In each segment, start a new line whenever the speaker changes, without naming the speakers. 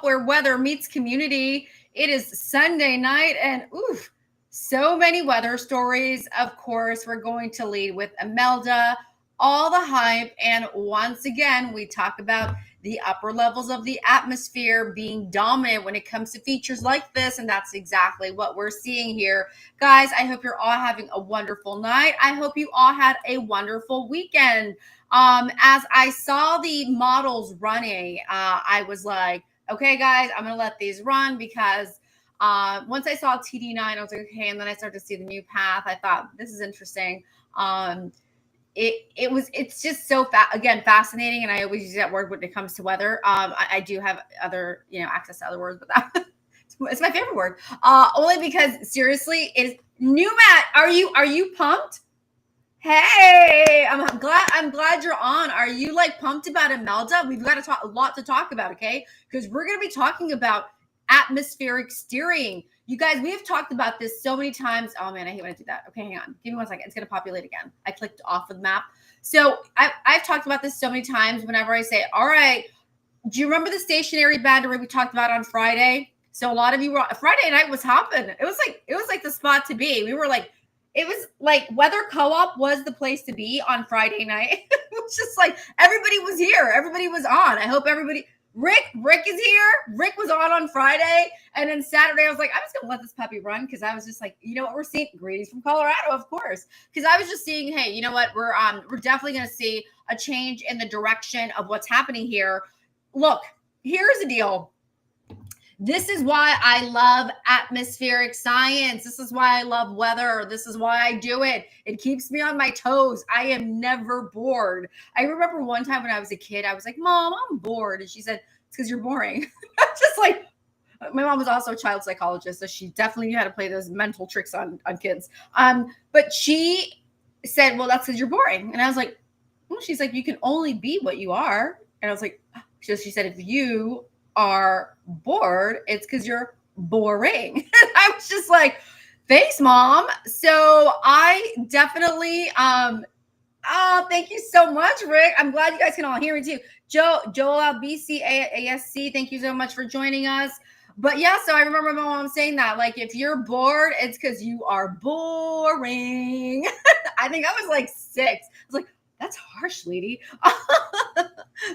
where weather meets community. It is Sunday night, and oof, so many weather stories. Of course, we're going to lead with Imelda, all the hype, and once again, we talk about the upper levels of the atmosphere being dominant when it comes to features like this, and that's exactly what we're seeing here. Guys, I hope you're all having a wonderful night. I hope you all had a wonderful weekend. As I saw the models running, I was like, okay, guys, I'm going to let these run because once I saw TD9, I was like, okay. And then I started to see the new path. I thought, this is interesting. It's just so fascinating. And I always use that word when it comes to weather. I do have other, access to other words, but that it's my favorite word. Only because seriously, it's new. Matt, are you pumped? Hey, I'm glad you're on. Are you like pumped about Imelda? We've got a lot to talk about, okay? Because we're going to be talking about atmospheric steering. You guys, we have talked about this so many times. Oh man, I hate when I do that. Okay, hang on. Give me 1 second. It's going to populate again. I clicked off of the map. So I've talked about this so many times whenever I say, all right, do you remember the stationary boundary we talked about on Friday? So a lot of you were, Friday night was hopping. It was like the spot to be. It was like Weather Co-op was the place to be on Friday night. It was just like everybody was here. Everybody was on. I hope everybody. Rick is here. Rick was on Friday. And then Saturday, I was like, I'm just going to let this puppy run because I was just like, you know what we're seeing? Greetings from Colorado, of course. Because I was just seeing, hey, you know what? We're definitely going to see a change in the direction of what's happening here. Look, here's the deal. This is why I love atmospheric science. This is why I love weather. This is why I do it. It keeps me on my toes. I am never bored. I remember one time when I was a kid, I was like, Mom, I'm bored. And she said, it's because you're boring. Just like, my mom was also a child psychologist, so she definitely knew how to play those mental tricks on kids. But she said, well, that's because you're boring. And I was like, well, she's like, you can only be what you are. And I was like, so she said, if you are bored, it's because you're boring. I was just like, thanks, Mom. So I definitely thank you so much, Rick. I'm glad you guys can all hear me too. Joel BCASC, thank you so much for joining us. But yeah, so I remember my mom saying that, like, if you're bored, it's because you are boring. I think I was like 6. I was like, that's harsh, lady.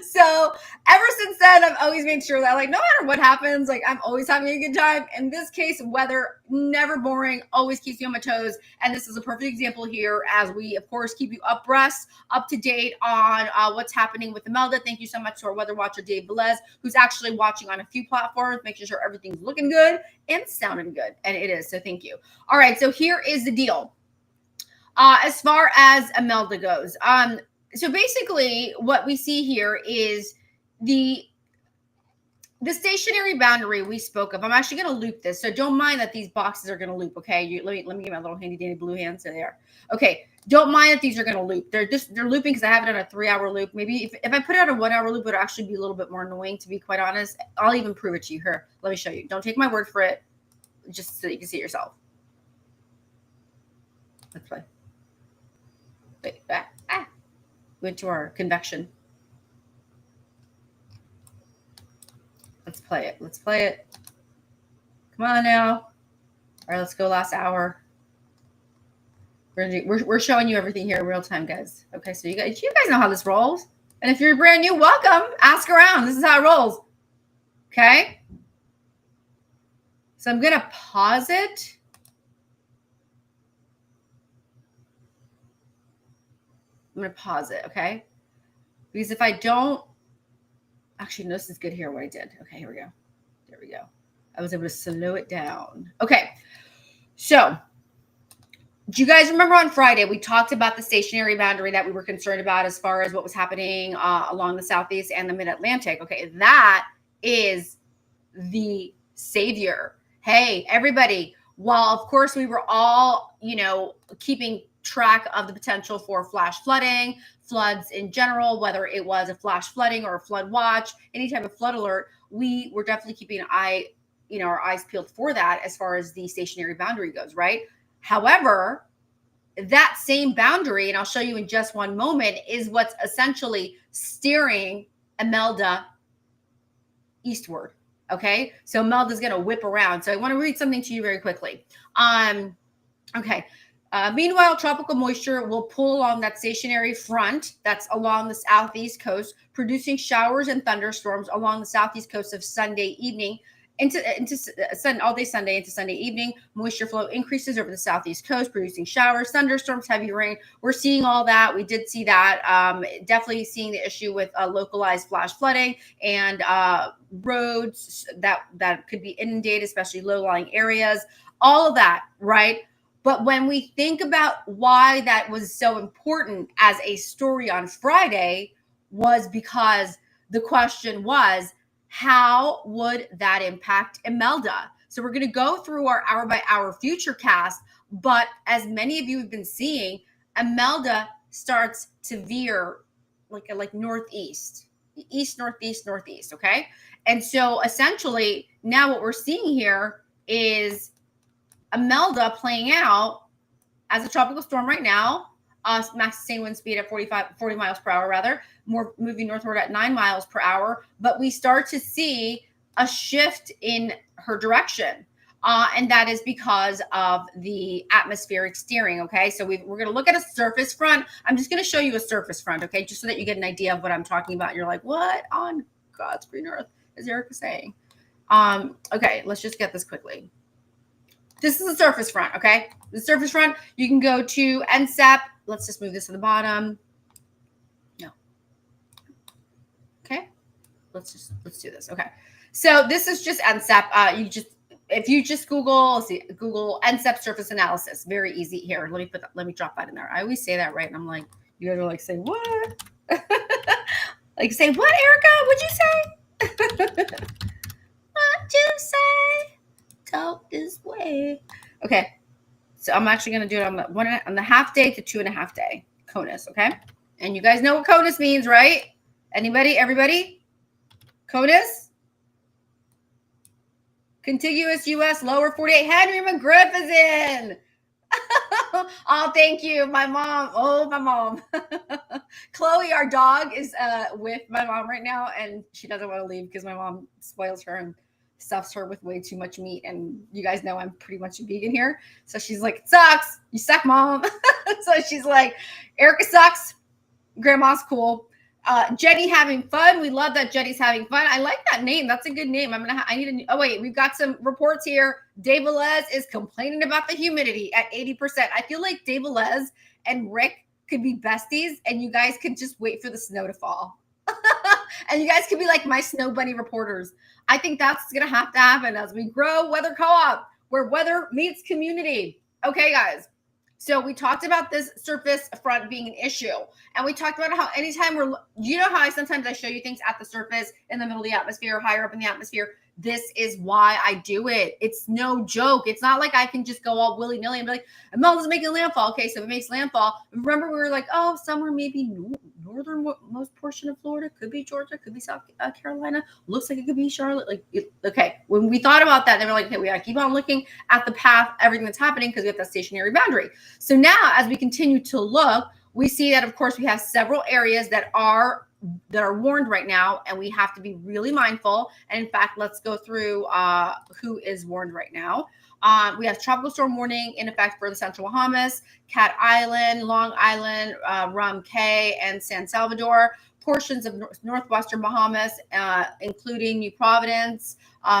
So ever since then, I've always made sure that, like, no matter what happens, like, I'm always having a good time. In this case, weather, never boring, always keeps me on my toes. And this is a perfect example here as we, of course, keep you abreast, up to date on what's happening with Imelda. Thank you so much to our weather watcher, Dave Velez, who's actually watching on a few platforms, making sure everything's looking good and sounding good. And it is. So thank you. All right. So here is the deal. As far as Imelda goes, so basically what we see here is the stationary boundary we spoke of. I'm actually going to loop this, so don't mind that these boxes are going to loop. Okay, let me get my little handy dandy blue hands in there. Okay, don't mind that these are going to loop. They're looping because I have it on a 3-hour loop. Maybe if I put it on a 1-hour loop, it would actually be a little bit more annoying, to be quite honest. I'll even prove it to you. Here, let me show you. Don't take my word for it, just so you can see it yourself. Let's play. Wait, went to our convection. Let's play it. Come on now. All right, let's go last hour. We're showing you everything here in real time, guys. Okay, so you guys know how this rolls. And if you're brand new, welcome. Ask around. This is how it rolls. Okay. So I'm gonna pause it. I'm going to pause it, okay? Because if I don't, actually, no, this is good here, what I did. Okay, here we go. There we go. I was able to slow it down. Okay, so do you guys remember on Friday, we talked about the stationary boundary that we were concerned about as far as what was happening along the Southeast and the Mid-Atlantic? Okay, that is the savior. Hey, everybody, while of course we were all, keeping track of the potential for flash flooding, floods in general, whether it was a flash flooding or a flood watch, any type of flood alert, we were definitely keeping an eye, our eyes peeled for that as far as the stationary boundary goes, right? However, that same boundary, and I'll show you in just one moment, is what's essentially steering Imelda eastward. Okay, so Imelda's going to whip around. So I want to read something to you very quickly. Okay. Meanwhile, tropical moisture will pull along that stationary front that's along the southeast coast, producing showers and thunderstorms along the southeast coast of Sunday evening into all day Sunday into Sunday evening. Moisture flow increases over the southeast coast, producing showers, thunderstorms, heavy rain. We're seeing all that. We did see that. Definitely seeing the issue with localized flash flooding and roads that could be inundated, especially low-lying areas. All of that, right? But when we think about why that was so important as a story on Friday, was because the question was, how would that impact Imelda? So we're going to go through our hour by hour future cast, but as many of you have been seeing, Imelda starts to veer like northeast, east, northeast, northeast, okay? And so essentially now what we're seeing here is Imelda playing out as a tropical storm right now, max sustained wind speed at 40 miles per hour, rather, more moving northward at 9 miles per hour. But we start to see a shift in her direction. And that is because of the atmospheric steering, okay? So we're going to look at a surface front. I'm just going to show you a surface front, okay? Just so that you get an idea of what I'm talking about. You're like, what on God's green earth is Erica saying? Okay, let's just get this quickly. This is the surface front, okay? The surface front, you can go to NSEP. Let's just move this to the bottom. No. Okay. Let's do this. Okay. So this is just NSEP. If you just Google NSEP surface analysis, very easy here. Let me drop that in there. I always say that right. And I'm like, you guys are like, say what? Like, say what, Erica? What'd you say? What'd you say? Talk this way. Okay, so I'm actually going to do it on the half day to 2.5 day CONUS, okay? And you guys know what CONUS means, right? Anybody? Everybody? CONUS? Contiguous U.S. Lower 48. Henry McGriff is in. Oh, thank you. My mom. Oh, my mom. Chloe, our dog, is with my mom right now, and she doesn't want to leave because my mom spoils her and stuffs her with way too much meat. And you guys know I'm pretty much a vegan here. So she's like, it sucks. You suck, Mom. So she's like, Erica sucks. Grandma's cool. Jenny having fun. We love that Jenny's having fun. I like that name. That's a good name. Oh wait, we've got some reports here. Dave Velez is complaining about the humidity at 80%. I feel like Dave Velez and Rick could be besties and you guys could just wait for the snow to fall. And you guys could be like my snow bunny reporters. I think that's going to happen as we grow Weather Co-op, where weather meets community. Okay, guys. So we talked about this surface front being an issue. And we talked about how anytime you know how sometimes I show you things at the surface, in the middle of the atmosphere, higher up in the atmosphere. This is why I do it. It's no joke. It's not like I can just go all willy-nilly and be like, Imelda's making landfall. Okay, so if it makes landfall, remember we were like, oh, somewhere maybe northernmost portion of Florida, could be Georgia, could be South Carolina, looks like it could be Charlotte. Okay, when we thought about that, they were like, okay, we got to keep on looking at the path, everything that's happening, because we have that stationary boundary. So now, as we continue to look, we see that, of course, we have several areas that are warned right now, and we have to be really mindful. And in fact, let's go through who is warned right now. We have tropical storm warning in effect for the Central Bahamas, Cat Island, Long Island, Rum Cay, and San Salvador. Portions of northwestern Bahamas, including New Providence,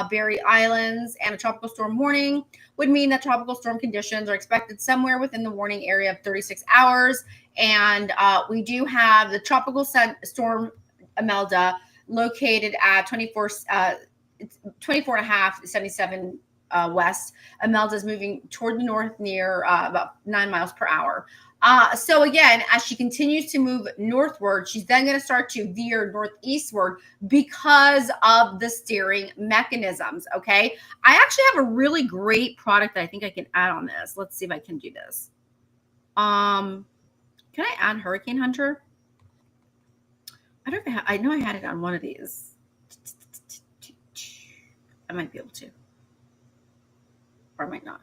Berry Islands, and a tropical storm warning would mean that tropical storm conditions are expected somewhere within the warning area of 36 hours. And we do have the tropical storm Imelda located at 24.5, 77 west. Imelda is moving toward the north near about 9 miles per hour. So again, as she continues to move northward, she's then going to start to veer northeastward because of the steering mechanisms. Okay. I actually have a really great product that I think I can add on this. Let's see if I can do this. Can I add Hurricane Hunter? I don't know. I know I had it on one of these. I might be able to, or I might not.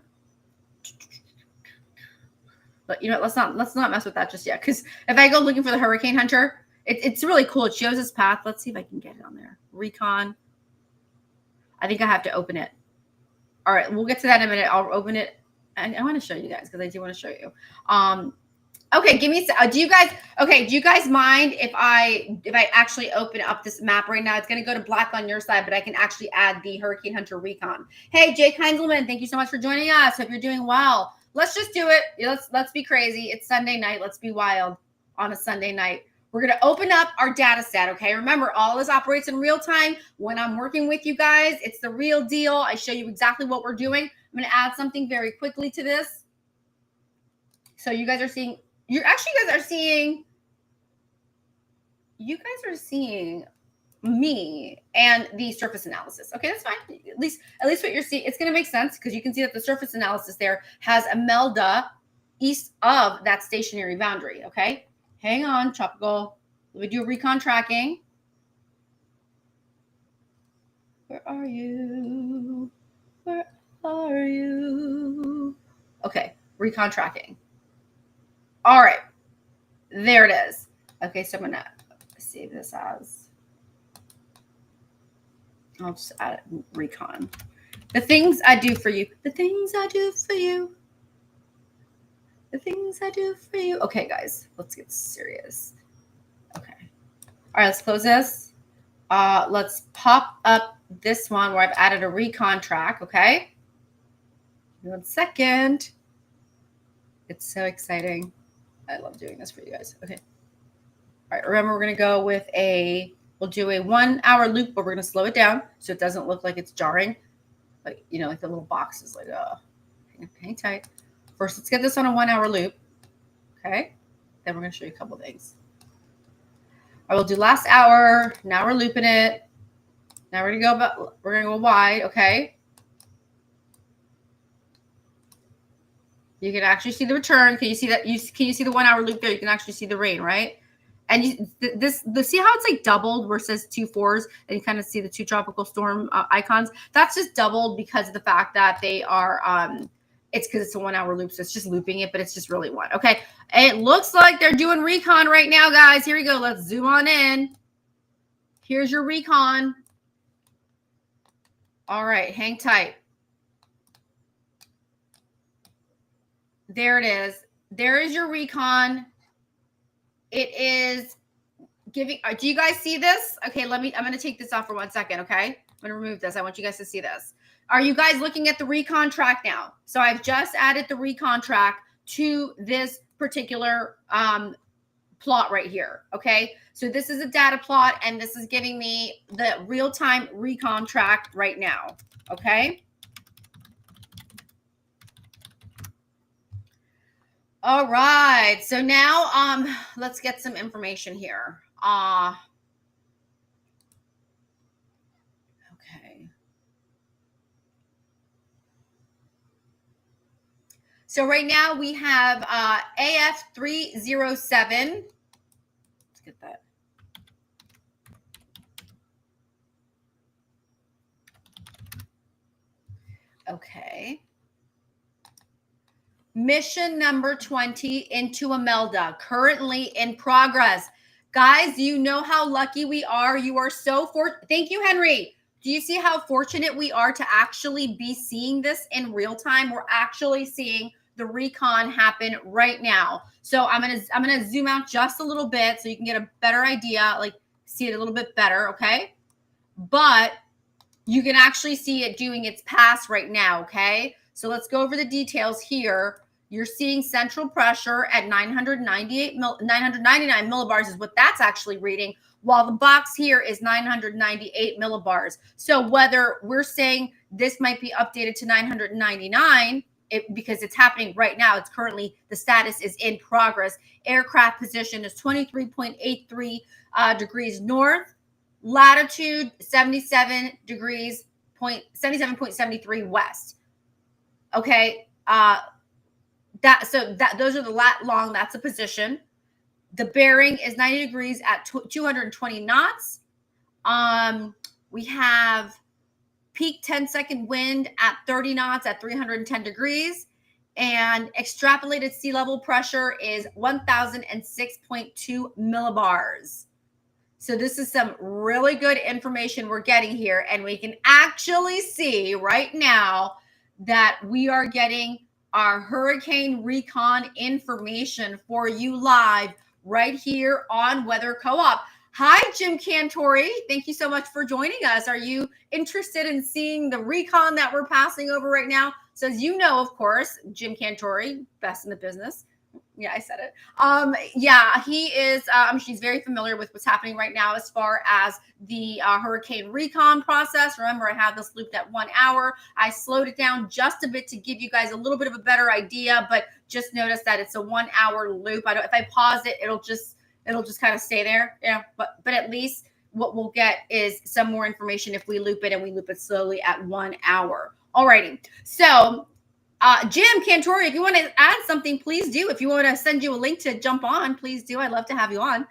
But you know, let's not mess with that just yet. Because if I go looking for the Hurricane Hunter, it's really cool. It shows its path. Let's see if I can get it on there. Recon. I think I have to open it. All right, we'll get to that in a minute. I'll open it. I want to show you guys because I do want to show you. Okay, give me. Do you guys mind if I actually open up this map right now? It's going to go to black on your side, but I can actually add the Hurricane Hunter Recon. Hey, Jake Heinzelman, thank you so much for joining us. Hope you're doing well. Let's just do it. Let's be crazy. It's Sunday night. Let's be wild on a Sunday night. We're going to open up our data set, okay? Remember, all this operates in real time. When I'm working with you guys, it's the real deal. I show you exactly what we're doing. I'm going to add something very quickly to this. So you guys are seeing, you guys are seeing me and the surface analysis. Okay, that's fine. At least what you're seeing, it's going to make sense because you can see that the surface analysis there has a melda east of that stationary boundary, okay? Hang on, Tropical. Let me do a recon tracking. Where are you? Where are you? Okay, recon tracking. All right, there it is. Okay, so I'm gonna save this as, I'll just add it, recon. The things I do for you. The things I do for you. The things I do for you. Okay, guys, let's get serious. Okay. All right, let's close this. Let's pop up this one where I've added a recon track, okay? 1 second. It's so exciting. I love doing this for you guys. Okay. All right, remember we're going to go with we'll do a 1 hour loop, but we're going to slow it down so it doesn't look like it's jarring. Like, you know, like the little boxes, like, hang tight. First, let's get this on a 1 hour loop. Okay. Then we're going to show you a couple things. I will do last hour. Now we're looping it. Now we're going to go wide. Okay. You can actually see the return. Can you see that? Can you see the 1 hour loop there? You can actually see the rain, right? And see how it's like doubled where it says 2 4s, and you kind of see the 2 tropical storm icons. That's just doubled because of the fact that they are, it's because it's a 1 hour loop. So it's just looping it, but it's just really one. Okay. It looks like they're doing recon right now, guys. Here we go. Let's zoom on in. Here's your recon. All right. Hang tight. There it is. There is your recon. It is giving, do you guys see this? Okay, I'm going to take this off for 1 second, okay? I'm going to remove this. I want you guys to see this. Are you guys looking at the recon track now? So I've just added the recon track to this particular plot right here, okay? So this is a data plot, and this is giving me the real-time recon track right now, okay? All right, so now let's get some information here. Okay. So right now we have AF307. Let's get that. Okay. Mission number 20 into Imelda, currently in progress. Guys, do you know how lucky we are? You are so thank you, Henry. Do you see how fortunate we are to actually be seeing this in real time? We're actually seeing the recon happen right now. So I'm gonna zoom out just a little bit so you can get a better idea, like see it a little bit better, okay? But you can actually see it doing its pass right now, okay? So let's go over the details here. You're seeing central pressure at 999 millibars is what that's actually reading, while the box here is 998 millibars. So whether we're saying this might be updated to 999, because it's happening right now, it's currently, the status is in progress. Aircraft position is 23.83 degrees north, latitude 77.73 west. Okay, those are the lat long. That's a position. The bearing is 90 degrees at 220 knots. We have peak 10-second wind at 30 knots at 310 degrees, and extrapolated sea level pressure is 1,006.2 millibars. So this is some really good information we're getting here. And we can actually see right now that we are getting our hurricane recon information for you live right here on Weather Co-op. Hi, Jim Cantori. Thank you so much for joining us. Are you interested in seeing the recon that we're passing over right now? So as you know, of course, Jim Cantori, best in the business. Yeah, I said it. Yeah, he is. She's very familiar with what's happening right now as far as the hurricane recon process. Remember, I have this looped at 1 hour. I slowed it down just a bit to give you guys a little bit of a better idea, but just notice that it's a 1 hour loop. If I pause it, it'll just kind of stay there. Yeah, but at least what we'll get is some more information if we loop it, and we loop it slowly at 1 hour. Alrighty, so. Jim Cantori, if you want to add something, please do. If you want to send you a link to jump on, please do. I'd love to have you on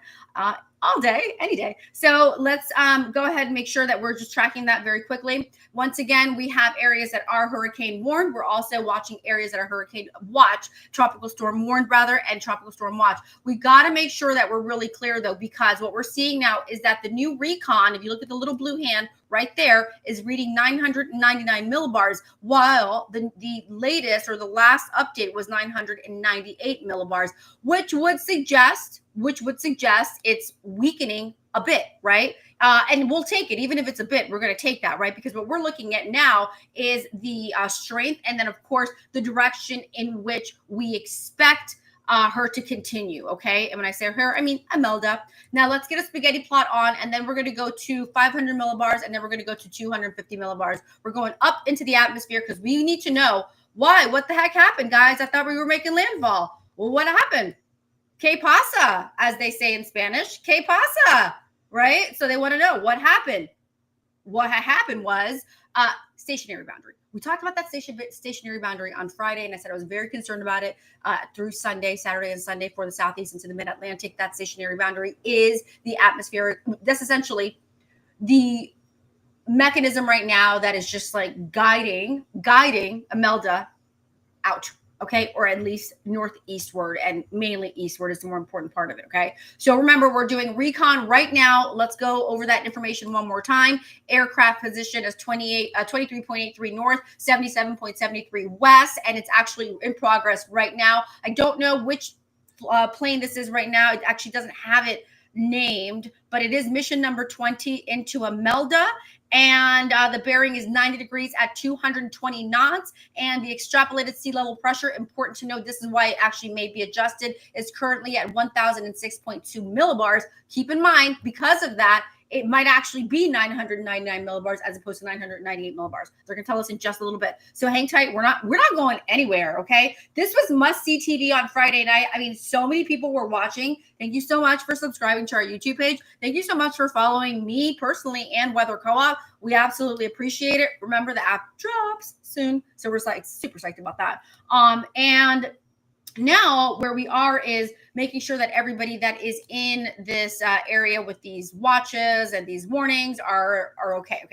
all day, any day. So let's go ahead and make sure that we're just tracking that very quickly. Once again, we have areas that are hurricane warned. We're also watching areas that are hurricane watch, tropical storm warned rather, and tropical storm watch. We got to make sure that we're really clear though, because what we're seeing now is that the new recon, if you look at the little blue hand right there, is reading 999 millibars, while the latest or the last update was 998 millibars, which would suggest it's weakening a bit, right? And we'll take it, even if it's a bit, we're going to take that, right? Because what we're looking at now is the strength, and then of course the direction in which we expect her to continue, okay? And when I say her, I mean Imelda. Now let's get a spaghetti plot on, and then we're going to go to 500 millibars, and then we're going to go to 250 millibars. We're going up into the atmosphere because we need to know why. What the heck happened, guys? I thought we were making landfall. Well, what happened? ¿Qué pasa? As they say in Spanish, ¿Qué pasa? Right? So they want to know what happened. What happened was stationary boundary. We talked about that stationary boundary on Friday, and I said I was very concerned about it through Saturday and Sunday for the Southeast into the Mid-Atlantic. That stationary boundary is the atmospheric. That's essentially the mechanism right now that is just like guiding Imelda out. Okay, or at least northeastward, and mainly eastward is the more important part of it. Okay, so remember, we're doing recon right now. Let's go over that information one more time. Aircraft position is 23.83 north, 77.73 west, and it's actually in progress right now. I don't know which plane this is right now. It actually doesn't have it named, but it is mission number 20 into Imelda, and the bearing is 90 degrees at 220 knots, and the extrapolated sea level pressure, important to note, this is why it actually may be adjusted, is currently at 1006.2 millibars. Keep in mind, because of that, it might actually be 999 millibars as opposed to 998 millibars. They're going to tell us in just a little bit. So hang tight. We're not going anywhere, okay? This was must-see TV on Friday night. I mean, so many people were watching. Thank you so much for subscribing to our YouTube page. Thank you so much for following me personally and Weather Co-op. We absolutely appreciate it. Remember, the app drops soon, so we're like super psyched about that. And now where we are is making sure that everybody that is in this area with these watches and these warnings are okay.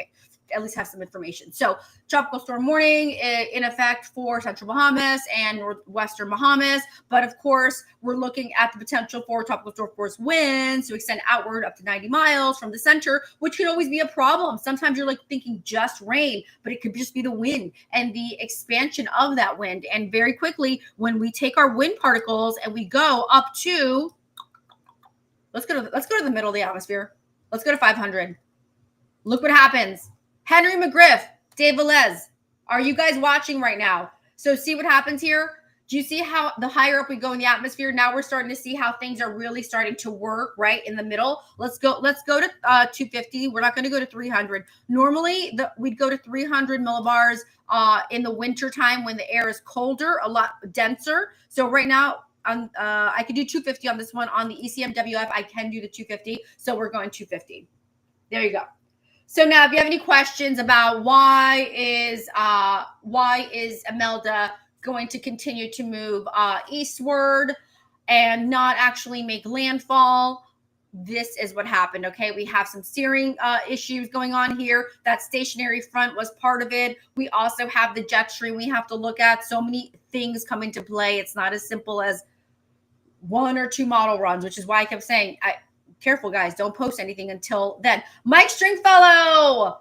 At least have some information. So tropical storm warning in effect for central Bahamas and northwestern Bahamas. But of course, we're looking at the potential for tropical storm force winds to extend outward up to 90 miles from the center, which could always be a problem. Sometimes you're like thinking just rain, but it could just be the wind and the expansion of that wind. And very quickly, when we take our wind particles and we go up to, let's go to the middle of the atmosphere. Let's go to 500. Look what happens. Henry McGriff, Dave Velez, are you guys watching right now? So see what happens here? Do you see how the higher up we go in the atmosphere, now we're starting to see how things are really starting to work right in the middle. Let's go to 250. We're not going to go to 300. Normally, we'd go to 300 millibars in the winter time when the air is colder, a lot denser. So right now, I could do 250 on this one. On the ECMWF, I can do the 250. So we're going 250. There you go. So now, if you have any questions about why is Imelda going to continue to move eastward and not actually make landfall, this is what happened. Okay, we have some steering issues going on here. That stationary front was part of it. We also have the jet stream we have to look at. So many things come into play. It's not as simple as one or two model runs, which is why I kept saying careful, guys. Don't post anything until then. Mike Stringfellow,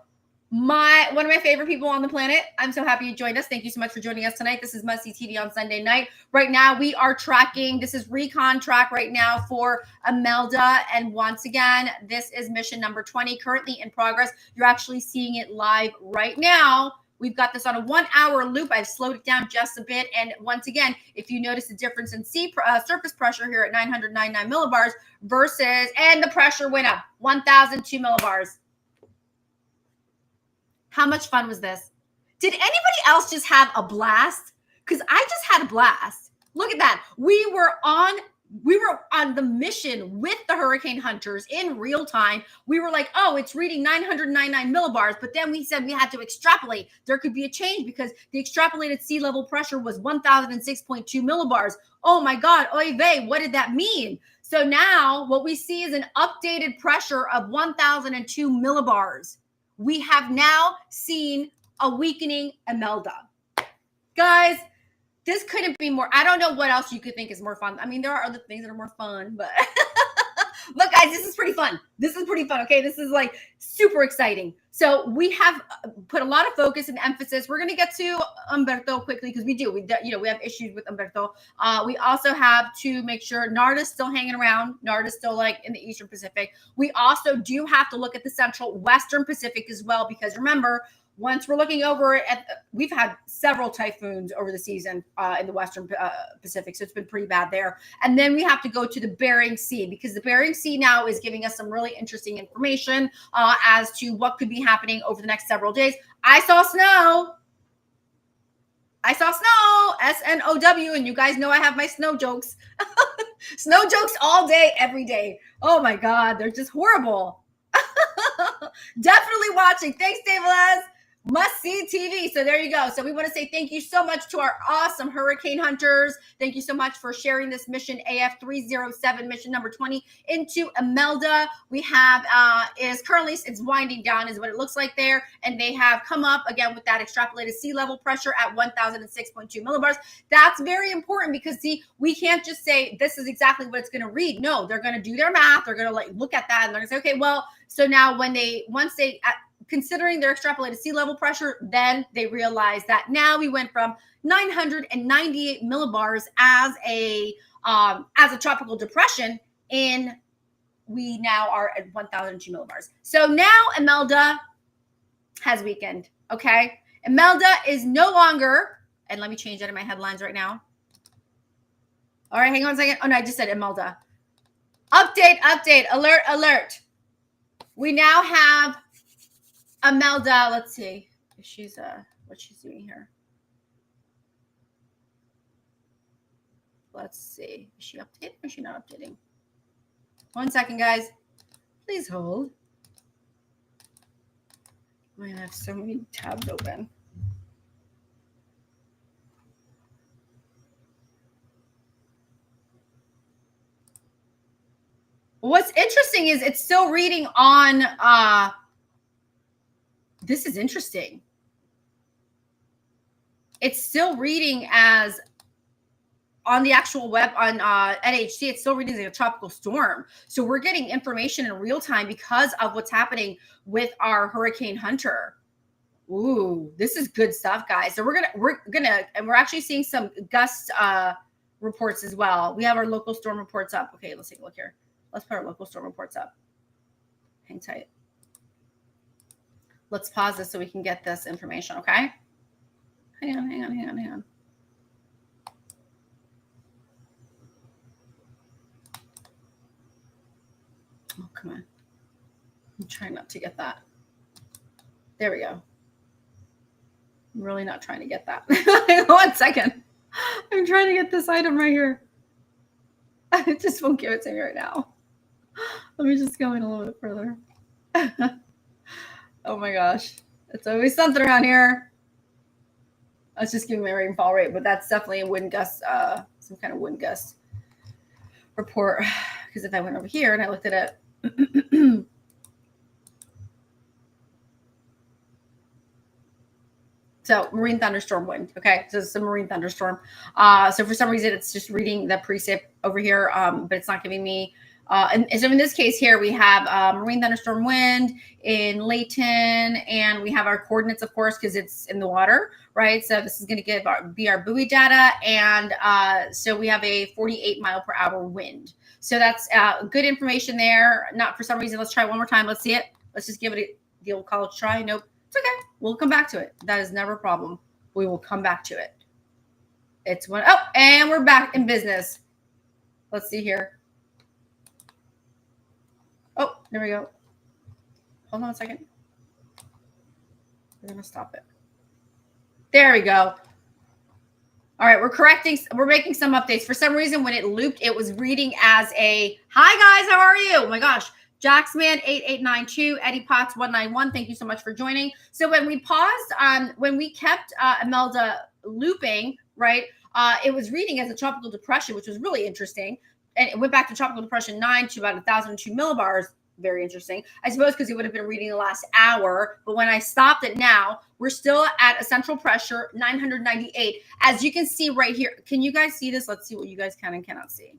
one of my favorite people on the planet. I'm so happy you joined us. Thank you so much for joining us tonight. This is Must See TV on Sunday night. Right now, we are tracking. This is recon track right now for Imelda. And once again, this is mission number 20, currently in progress. You're actually seeing it live right now. We've got this on a 1 hour loop. I've slowed it down just a bit. And once again, if you notice the difference in surface pressure here at 999 millibars versus, and the pressure went up, 1,002 millibars. How much fun was this? Did anybody else just have a blast? Because I just had a blast. Look at that. We were on the mission with the hurricane hunters in real time. We were like, oh, it's reading 999 millibars. But then we said we had to extrapolate. There could be a change because the extrapolated sea level pressure was 1,006.2 millibars. Oh my God, oy vey, what did that mean? So now what we see is an updated pressure of 1,002 millibars. We have now seen a weakening Imelda. Guys, this couldn't be more. I don't know what else you could think is more fun. I mean, there are other things that are more fun, but look, guys, this is pretty fun. This is pretty fun. Okay. This is like super exciting. So we have put a lot of focus and emphasis. We're going to get to Umberto quickly because we have issues with Umberto. We also have to make sure Narda's still hanging around. Narda's still like in the Eastern Pacific. We also do have to look at the Central Western Pacific as well, because remember, once we're looking over at, we've had several typhoons over the season in the Western Pacific, so it's been pretty bad there. And then we have to go to the Bering Sea, because the Bering Sea now is giving us some really interesting information as to what could be happening over the next several days. I saw snow. SNOW, and you guys know I have my snow jokes. Snow jokes all day, every day. Oh my God, they're just horrible. Definitely watching. Thanks, Dave Les. Must See TV. So there you go. So we want to say thank you so much to our awesome hurricane hunters. Thank you so much for sharing this mission, AF307, mission number 20, into Imelda. We have it's winding down is what it looks like there. And they have come up again with that extrapolated sea level pressure at 1,006.2 millibars. That's very important because, see, we can't just say this is exactly what it's going to read. No, they're going to do their math. They're going to like look at that and they're going to say, okay, well, so now considering their extrapolated sea level pressure, then they realize that now we went from 998 millibars as a tropical depression, and we now are at 1,002 millibars. So now Imelda has weakened. Okay, Imelda is no longer, and let me change that in my headlines right now. All right, hang on a second. Oh no, I just said Imelda. Update, alert. We now have Imelda. Let's see if she's what she's doing here. Let's see. Is she updating or is she not updating? 1 second, guys. Please hold. I have so many tabs open. What's interesting is it's still reading on, this is interesting. It's still reading as on the actual web on NHC, it's still reading as a tropical storm. So we're getting information in real time because of what's happening with our hurricane hunter. Ooh, this is good stuff, guys. So we're gonna, and we're actually seeing some gust reports as well. We have our local storm reports up. Okay, let's take a look here. Let's put our local storm reports up. Hang tight. Let's pause this so we can get this information, okay? Hang on. Oh, come on. I'm trying not to get that. There we go. I'm really not trying to get that. 1 second. I'm trying to get this item right here. It just won't give it to me right now. Let me just go in a little bit further. Oh my gosh. It's always something around here. I was just giving my rainfall rate, but that's definitely a wind gust, some kind of wind gust report. Because if I went over here and I looked at it, so marine thunderstorm wind. Okay, so it's a marine thunderstorm. So for some reason, it's just reading the precip over here, but it's not giving me And so in this case here, we have marine thunderstorm wind in Layton, and we have our coordinates, of course, because it's in the water, right? So this is going to be our buoy data. And so we have a 48 mile per hour wind. So that's good information there. Not for some reason. Let's try one more time. Let's see it. Let's just give it the old college try. Nope. It's okay. We'll come back to it. That is never a problem. We will come back to it. It's one. Oh, and we're back in business. Let's see here. Oh, there we go. Hold on a second. We're going to stop it. There we go. All right, we're making some updates. For some reason, when it looped, it was reading as a, hi guys, how are you? Oh my gosh. Jacksman8892, Eddie Potts 191. Thank you so much for joining. So when we paused, when we kept Imelda looping, right, it was reading as a tropical depression, which was really interesting. And it went back to tropical depression 9 to about 1,002 millibars. Very interesting. I suppose because it would have been reading the last hour. But when I stopped it now, we're still at a central pressure 998. As you can see right here. Can you guys see this? Let's see what you guys can and cannot see.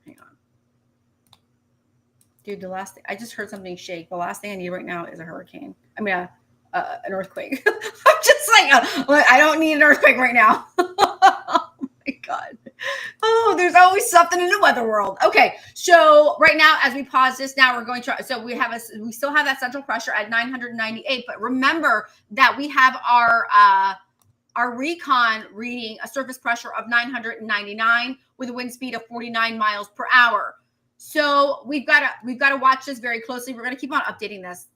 Hang on. Dude, the last thing, I just heard something shake. The last thing I need right now is a hurricane. I mean, an earthquake. I'm just like, I don't need an earthquake right now. Oh my God. Oh, there's always something in the weather world. Okay, so right now, as we pause this, now we're going to. So we still have that central pressure at 998. But remember that we have our recon reading a surface pressure of 999 with a wind speed of 49 miles per hour. So we've got to watch this very closely. We're going to keep on updating this,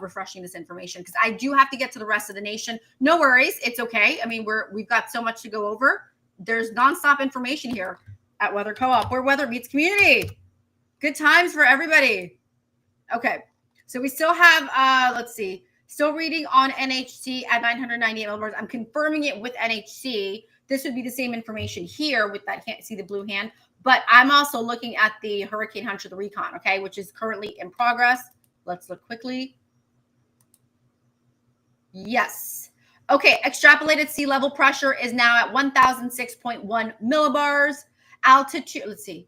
refreshing this information because I do have to get to the rest of the nation. No worries, it's okay. I mean, we've got so much to go over. There's nonstop information here at Weather Co-op, where weather meets community. Good times for everybody. Okay, so we still have, let's see, still reading on NHC at 998 millibars. I'm confirming it with NHC. This would be the same information here with that, can't see the blue hand, but I'm also looking at the Hurricane Hunter, the recon, okay, which is currently in progress. Let's look quickly. Yes. Okay, extrapolated sea level pressure is now at 1,006.1 millibars. Altitude, let's see.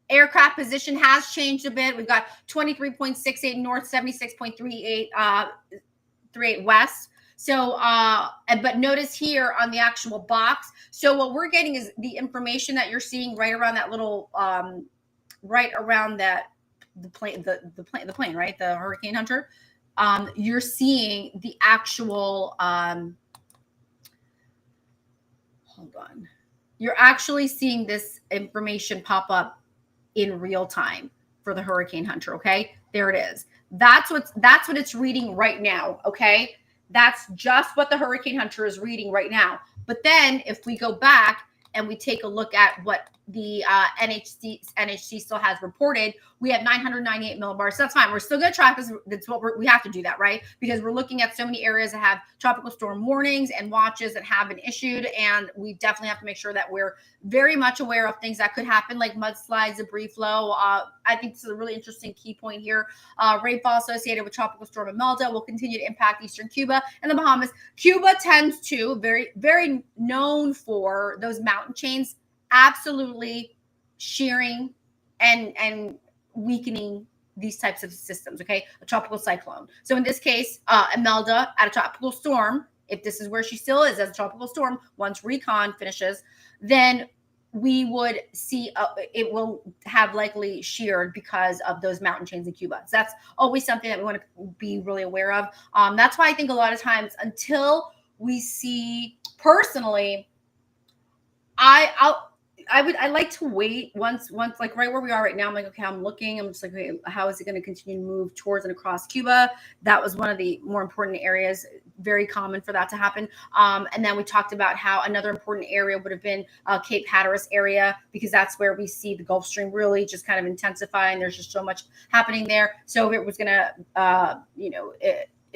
Aircraft position has changed a bit. We've got 23.68 north, 76.38 west. So, but notice here on the actual box. So what we're getting is the information that you're seeing right around that little, right around that the plane, right? The Hurricane Hunter. You're seeing the actual, hold on. You're actually seeing this information pop up in real time for the Hurricane Hunter. Okay, there it is. That's what it's reading right now. Okay, that's just what the Hurricane Hunter is reading right now. But then if we go back and we take a look at what the NHC still has reported, we have 998 millibars. So that's fine. We're still going to track this. That's what we have to do that, right? Because we're looking at so many areas that have tropical storm warnings and watches that have been issued. And we definitely have to make sure that we're very much aware of things that could happen, like mudslides, debris flow. I think this is a really interesting key point here. Rainfall associated with tropical storm Imelda will continue to impact eastern Cuba and the Bahamas. Cuba tends to, very, very known for those mountain chains, absolutely shearing and weakening these types of systems, okay? A tropical cyclone. So in this case, Imelda at a tropical storm, if this is where she still is as a tropical storm, once recon finishes, then we would see it will have likely sheared because of those mountain chains in Cuba. So that's always something that we want to be really aware of. That's why I think a lot of times until we see, personally, I like to wait once like right where we are right now. I'm like, okay, I'm looking. I'm just like, okay, how is it going to continue to move towards and across Cuba? That was one of the more important areas. Very common for that to happen. And then we talked about how another important area would have been Cape Hatteras area, because that's where we see the Gulf Stream really just kind of intensifying. There's just so much happening there. So if it was going to,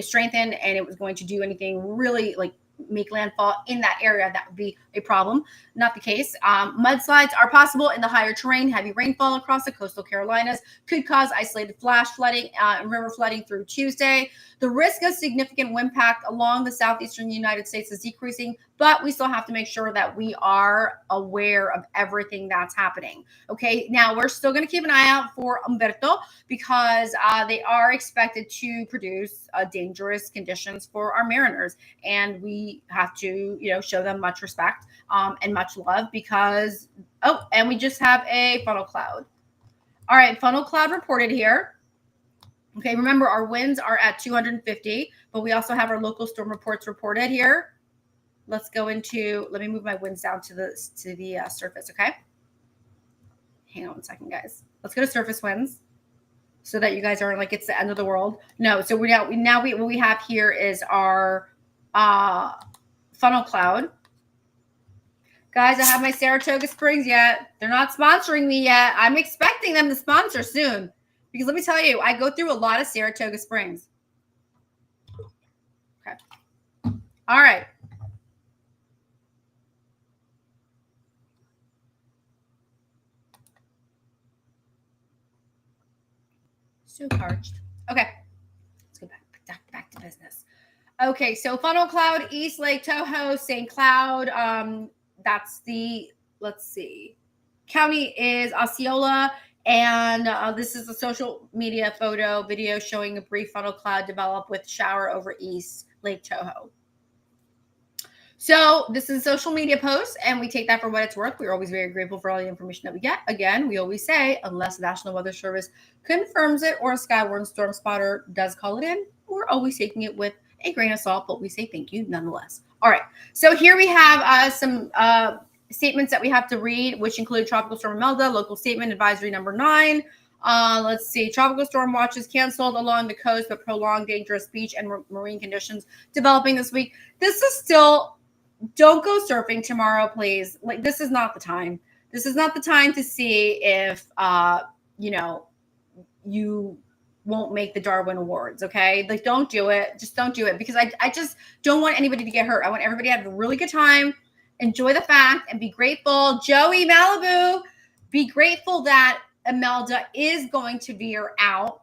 strengthen and it was going to do anything really like make landfall in that area, that would be a problem. Not the case. Mudslides are possible in the higher terrain. Heavy rainfall across the coastal Carolinas could cause isolated flash flooding and river flooding through Tuesday. The risk of significant wind impact along the southeastern United States is decreasing, but we still have to make sure that we are aware of everything that's happening. Okay, now we're still going to keep an eye out for Umberto because they are expected to produce dangerous conditions for our mariners, and we have to, show them much respect and much love because, and we just have a funnel cloud. All right, funnel cloud reported here. Okay, remember our winds are at 250, but we also have our local storm reports reported here. Let's go into, let me move my winds down to the surface, okay? Hang on one second, guys. Let's go to surface winds so that you guys aren't like it's the end of the world. No, so what we have here is our funnel cloud. Guys, I have my Saratoga Springs yet. They're not sponsoring me yet. I'm expecting them to sponsor soon. Because let me tell you, I go through a lot of Saratoga Springs. Okay. All right. So parched. Okay. Let's go back to business. Okay, so funnel cloud, East Lake Tahoe, St. Cloud. That's the, let's see. County is Osceola. And this is a social media video showing a brief funnel cloud develop with shower over East Lake Tahoe. So this is a social media post, and we take that for what it's worth. We're always very grateful for all the information that we get. Again, we always say, unless the National Weather Service confirms it or a Skywarn Storm Spotter does call it in, we're always taking it with a grain of salt, but we say thank you nonetheless. All right, so here we have some statements that we have to read, which include Tropical Storm Imelda, local statement advisory number 9. Let's see, tropical storm watches canceled along the coast, but prolonged dangerous beach and marine conditions developing this week. This is still, don't go surfing tomorrow, please. Like, this is not the time. This is not the time to see if, you won't make the Darwin Awards, okay? Like, don't do it. Just don't do it because I just don't want anybody to get hurt. I want everybody to have a really good time. Enjoy the fact and be grateful. Joey Malibu, be grateful that Imelda is going to veer out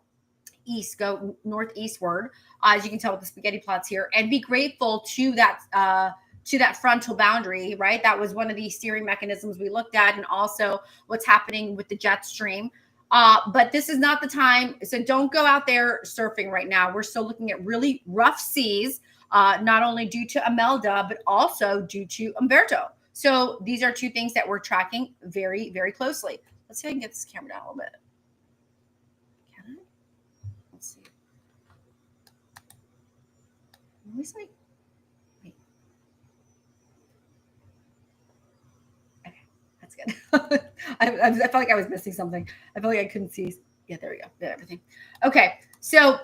east, go northeastward, as you can tell with the spaghetti plots here, and be grateful to that frontal boundary, right? That was one of the steering mechanisms we looked at, and also what's happening with the jet stream. But this is not the time, so don't go out there surfing right now. We're still looking at really rough seas. Not only due to Imelda, but also due to Umberto. So these are two things that we're tracking very, very closely. Let's see if I can get this camera down a little bit. Can I? Let's see. Wait. Okay, that's good. I felt like I was missing something. I felt like I couldn't see. Yeah, there we go. Did everything. Okay, so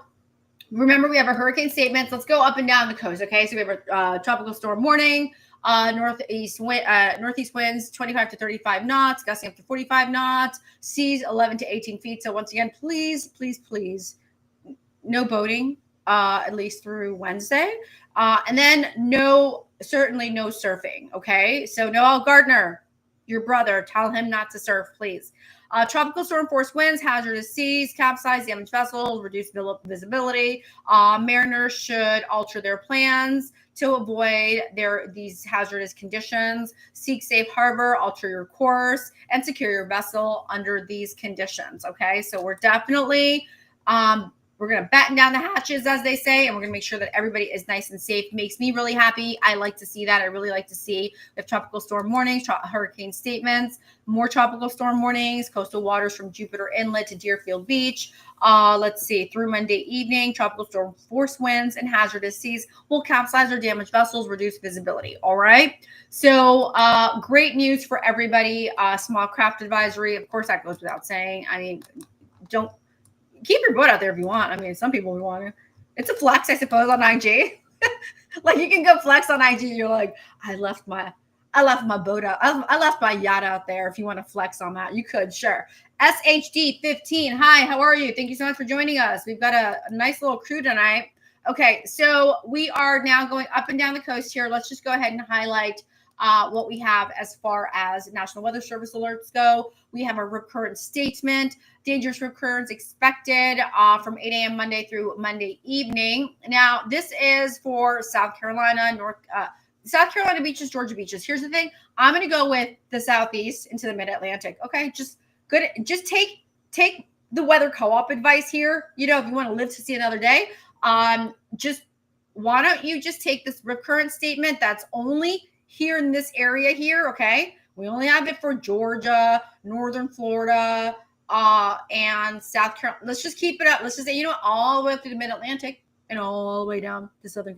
remember, we have our hurricane statements. Let's go up and down the coast, okay? So we have a tropical storm warning, northeast winds 25 to 35 knots, gusting up to 45 knots, seas 11 to 18 feet. So once again, please, no boating, at least through Wednesday. And then certainly no surfing, okay? So Noel Gardner, your brother, tell him not to surf, please. Tropical storm force winds, hazardous seas, capsize, damaged vessels, reduce visibility. Mariners should alter their plans to avoid these hazardous conditions. Seek safe harbor, alter your course, and secure your vessel under these conditions. Okay, so we're definitely we're going to batten down the hatches, as they say, and we're going to make sure that everybody is nice and safe. Makes me really happy. I like to see that. I really like to see we have tropical storm warnings, hurricane statements, more tropical storm warnings, coastal waters from Jupiter Inlet to Deerfield Beach. Let's see, through Monday evening, tropical storm force winds and hazardous seas will capsize or damage vessels, reduce visibility. All right. So great news for everybody. Small craft advisory. Of course, that goes without saying. I mean, don't keep your boat out there if you want. I mean, some people want to. It's a flex, I suppose, on IG. Like, you can go flex on IG. You're like, I left my boat out. I left my yacht out there. If you want to flex on that, you could, sure. SHD15. Hi, how are you? Thank you so much for joining us. We've got a nice little crew tonight. Okay, so we are now going up and down the coast here. Let's just go ahead and highlight what we have as far as National Weather Service alerts go. We have a rip current statement. Dangerous rip currents expected from 8 a.m. Monday through Monday evening. Now, this is for South Carolina, South Carolina beaches, Georgia beaches. Here's the thing. I'm going to go with the Southeast into the mid-Atlantic. Okay. Just good. Just take the weather co-op advice here. You know, if you want to live to see another day, just why don't you just take this recurrent statement that's only here in this area here. Okay. We only have it for Georgia, Northern Florida, and South Carolina. Let's just keep it up. Let's just say, you know what, all the way through the mid-Atlantic and all the way down to Southern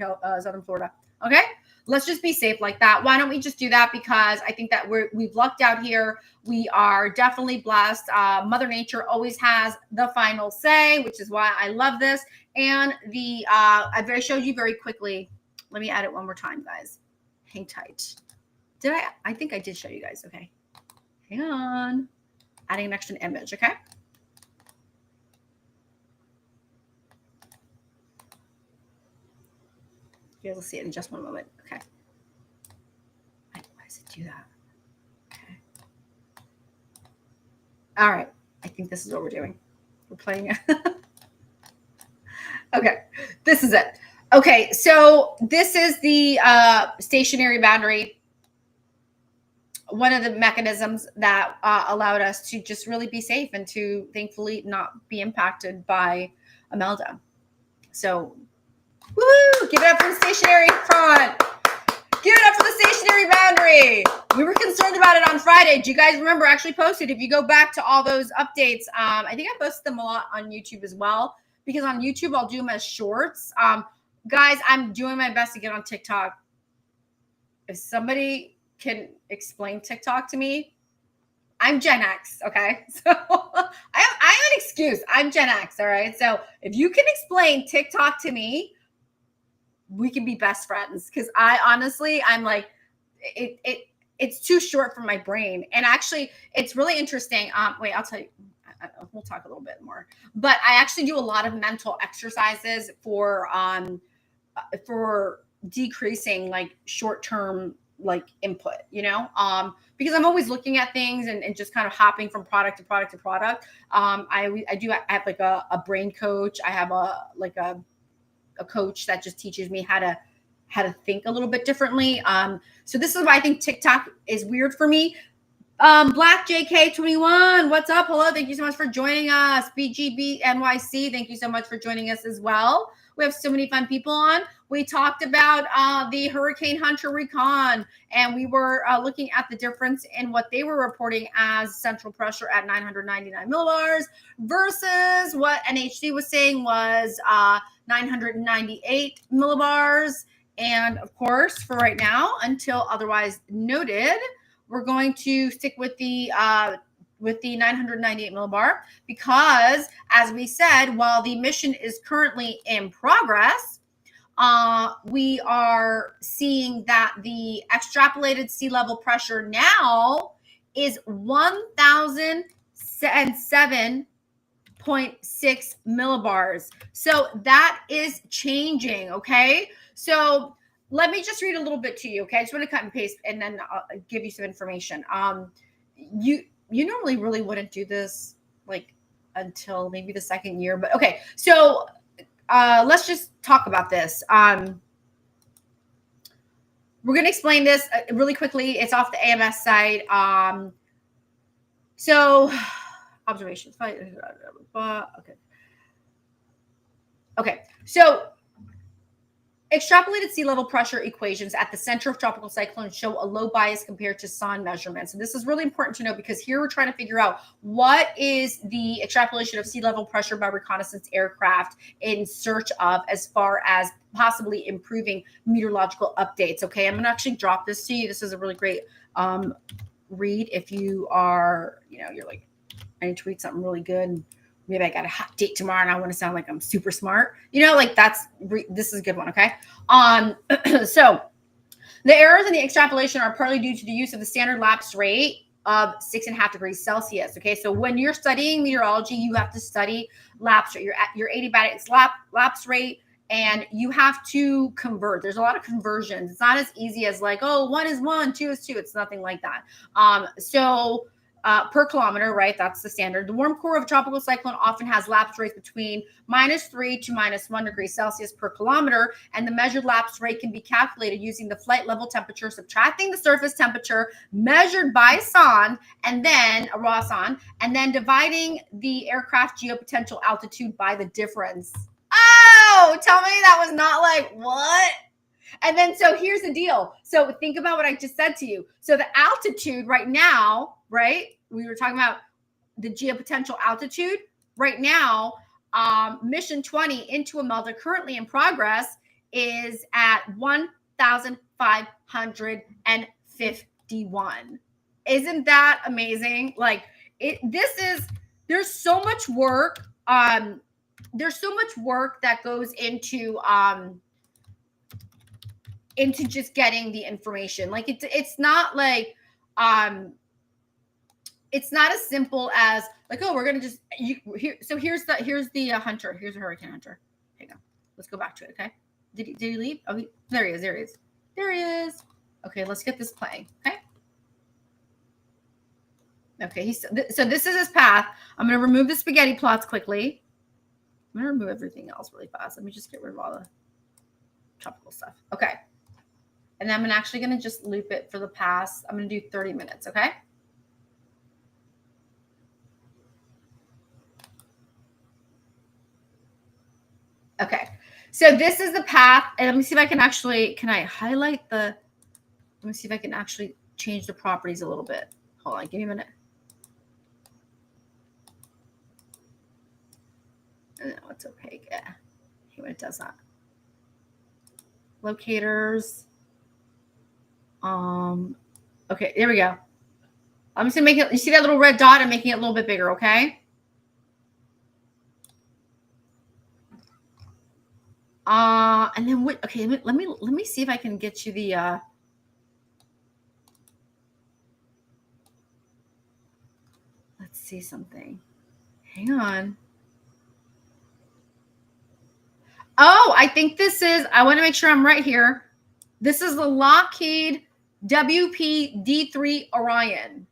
Florida. Okay. Let's just be safe like that. Why don't we just do that? Because I think that we've lucked out here. We are definitely blessed. Mother Nature always has the final say, which is why I love this. And I showed you very quickly. Let me add it one more time, guys. Hang tight. Did I? I think I did show you guys. Okay. Hang on. Adding an extra image. Okay. You guys will see it in just one moment. Okay. Why does it do that? Okay. All right. I think this is what we're doing. We're playing it. Okay. This is it. Okay. So this is the stationary boundary. One of the mechanisms that allowed us to just really be safe and to thankfully not be impacted by a meltdown. So, woo! Give it up for the stationary front. Give it up for the stationary boundary. We were concerned about it on Friday. Do you guys remember? I actually posted. If you go back to all those updates, I think I posted them a lot on YouTube as well, because on YouTube I'll do them as shorts. Guys, I'm doing my best to get on TikTok. If somebody can explain TikTok to me, I'm Gen X, okay? So I have an excuse. I'm Gen X, all right? So if you can explain TikTok to me, we can be best friends, because I'm like, it's too short for my brain. And actually, it's really interesting. Wait, I'll tell you. We'll talk a little bit more. But I actually do a lot of mental exercises for decreasing like short-term like input, you know, because I'm always looking at things and just kind of hopping from product to product to product. I have like a brain coach. I have a coach that just teaches me how to think a little bit differently. So this is why I think TikTok is weird for me. Black JK21, what's up? Hello, thank you so much for joining us. BGB NYC, thank you so much for joining us as well. We have so many fun people on. We talked about the Hurricane Hunter recon, and we were looking at the difference in what they were reporting as central pressure at 999 millibars versus what NHC was saying was 998 millibars. And of course, for right now, until otherwise noted, we're going to stick with the 998 millibar, because as we said, while the mission is currently in progress, we are seeing that the extrapolated sea level pressure now is 1,007.6 millibars. So that is changing. Okay. So let me just read a little bit to you. Okay. I just want to cut and paste and then I'll give you some information. You normally really wouldn't do this like until maybe the second year, but okay. So let's just talk about this. We're going to explain this really quickly. It's off the AMS site. So observations. Okay. So extrapolated sea level pressure equations at the center of tropical cyclones show a low bias compared to SON measurements. And this is really important to know, because here we're trying to figure out what is the extrapolation of sea level pressure by reconnaissance aircraft in search of, as far as possibly improving meteorological updates. Okay, I'm going to actually drop this to you. This is a really great read if you are, you're like, I need to read something really good. And maybe I got a hot date tomorrow and I want to sound like I'm super smart. This is a good one. Okay. So the errors in the extrapolation are partly due to the use of the standard lapse rate of 6.5 degrees Celsius. Okay. So when you're studying meteorology, you have to study lapse rate, your adiabatic lapse rate, and you have to convert. There's a lot of conversions. It's not as easy as like, oh, 1 is 1, 2 is 2. It's nothing like that. per kilometer, right? That's the standard. The warm core of a tropical cyclone often has lapse rates between -3 to -1 degree Celsius per kilometer, and the measured lapse rate can be calculated using the flight level temperature, subtracting the surface temperature measured by SON, and then a raw SON, and then dividing the aircraft geopotential altitude by the difference. Oh, tell me that was not like, what? And then, so here's the deal. So think about what I just said to you. So the altitude right now, right? We were talking about the geopotential altitude right now. Mission 20 into Imelda, currently in progress, is at 1,551. Isn't that amazing? Like there's so much work. There's so much work that goes into just getting the information. Like it's not like it's not as simple as like, oh, we're gonna just here. So here's the hunter. Here's a hurricane hunter. Hang on, let's go back to it. Okay, did he leave? Oh, there he is. Okay, let's get this playing. Okay, so this is his path. I'm gonna remove the spaghetti plots quickly. I'm gonna remove everything else really fast. Let me just get rid of all the tropical stuff. Okay. And I'm actually going to just loop it for the past. I'm going to do 30 minutes, okay? Okay. So this is the path. And let me see if I can can I highlight let me see if I can actually change the properties a little bit. Hold on, give me a minute. No, it's opaque. Yeah. Okay, when it does that. Locators. Okay, there we go. I'm just gonna make it, you see that little red dot? I'm making it a little bit bigger, okay? And then what, okay, let me see if I can get you the, let's see something. Hang on. Oh, I think this is, I want to make sure I'm right here. This is the Lockheed WP-D3 Orion.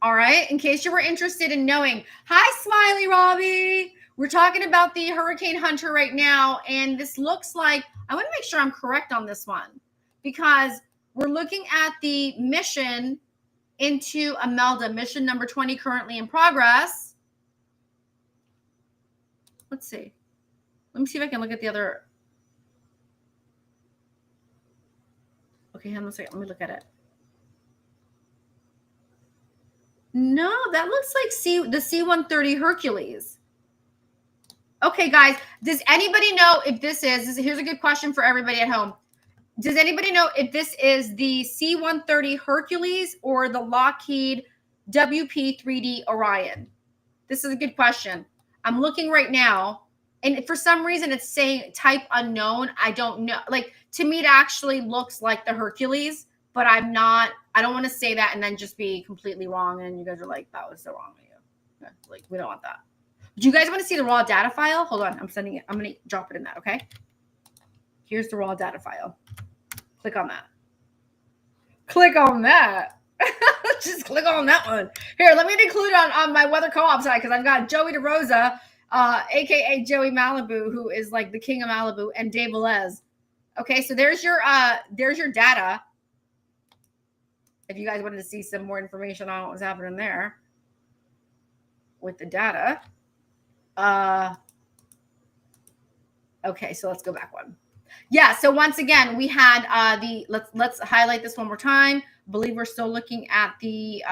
All right. In case you were interested in knowing. Hi, Smiley Robbie. We're talking about the Hurricane Hunter right now. And this looks like, I want to make sure I'm correct on this one, because we're looking at the mission into Imelda, mission number 20, currently in progress. Let's see. Let me see if I can look at the other. Okay, hold on a second. Let me look at it. No, that looks like the C-130 Hercules. Okay, guys, does anybody know if here's a good question for everybody at home. Does anybody know if this is the C-130 Hercules or the Lockheed WP-3D Orion? This is a good question. I'm looking right now, and for some reason it's saying type unknown. I don't know. Like, to me, it actually looks like the Hercules, but I don't want to say that and then just be completely wrong. And you guys are like, that was so wrong of you. Okay, like, we don't want that. Do you guys want to see the raw data file? Hold on. I'm sending it. I'm going to drop it in that. Okay. Here's the raw data file. Click on that. Click on that. Just click on that one. Here, let me include it on my weather co-op side, because I've got Joey DeRosa, aka Joey Malibu, who is like the king of Malibu, and Dave Velez. Okay, so there's your data. If you guys wanted to see some more information on what was happening there with the data. Okay, so let's go back one. Yeah, so once again, we had let's highlight this one more time. I believe we're still looking at the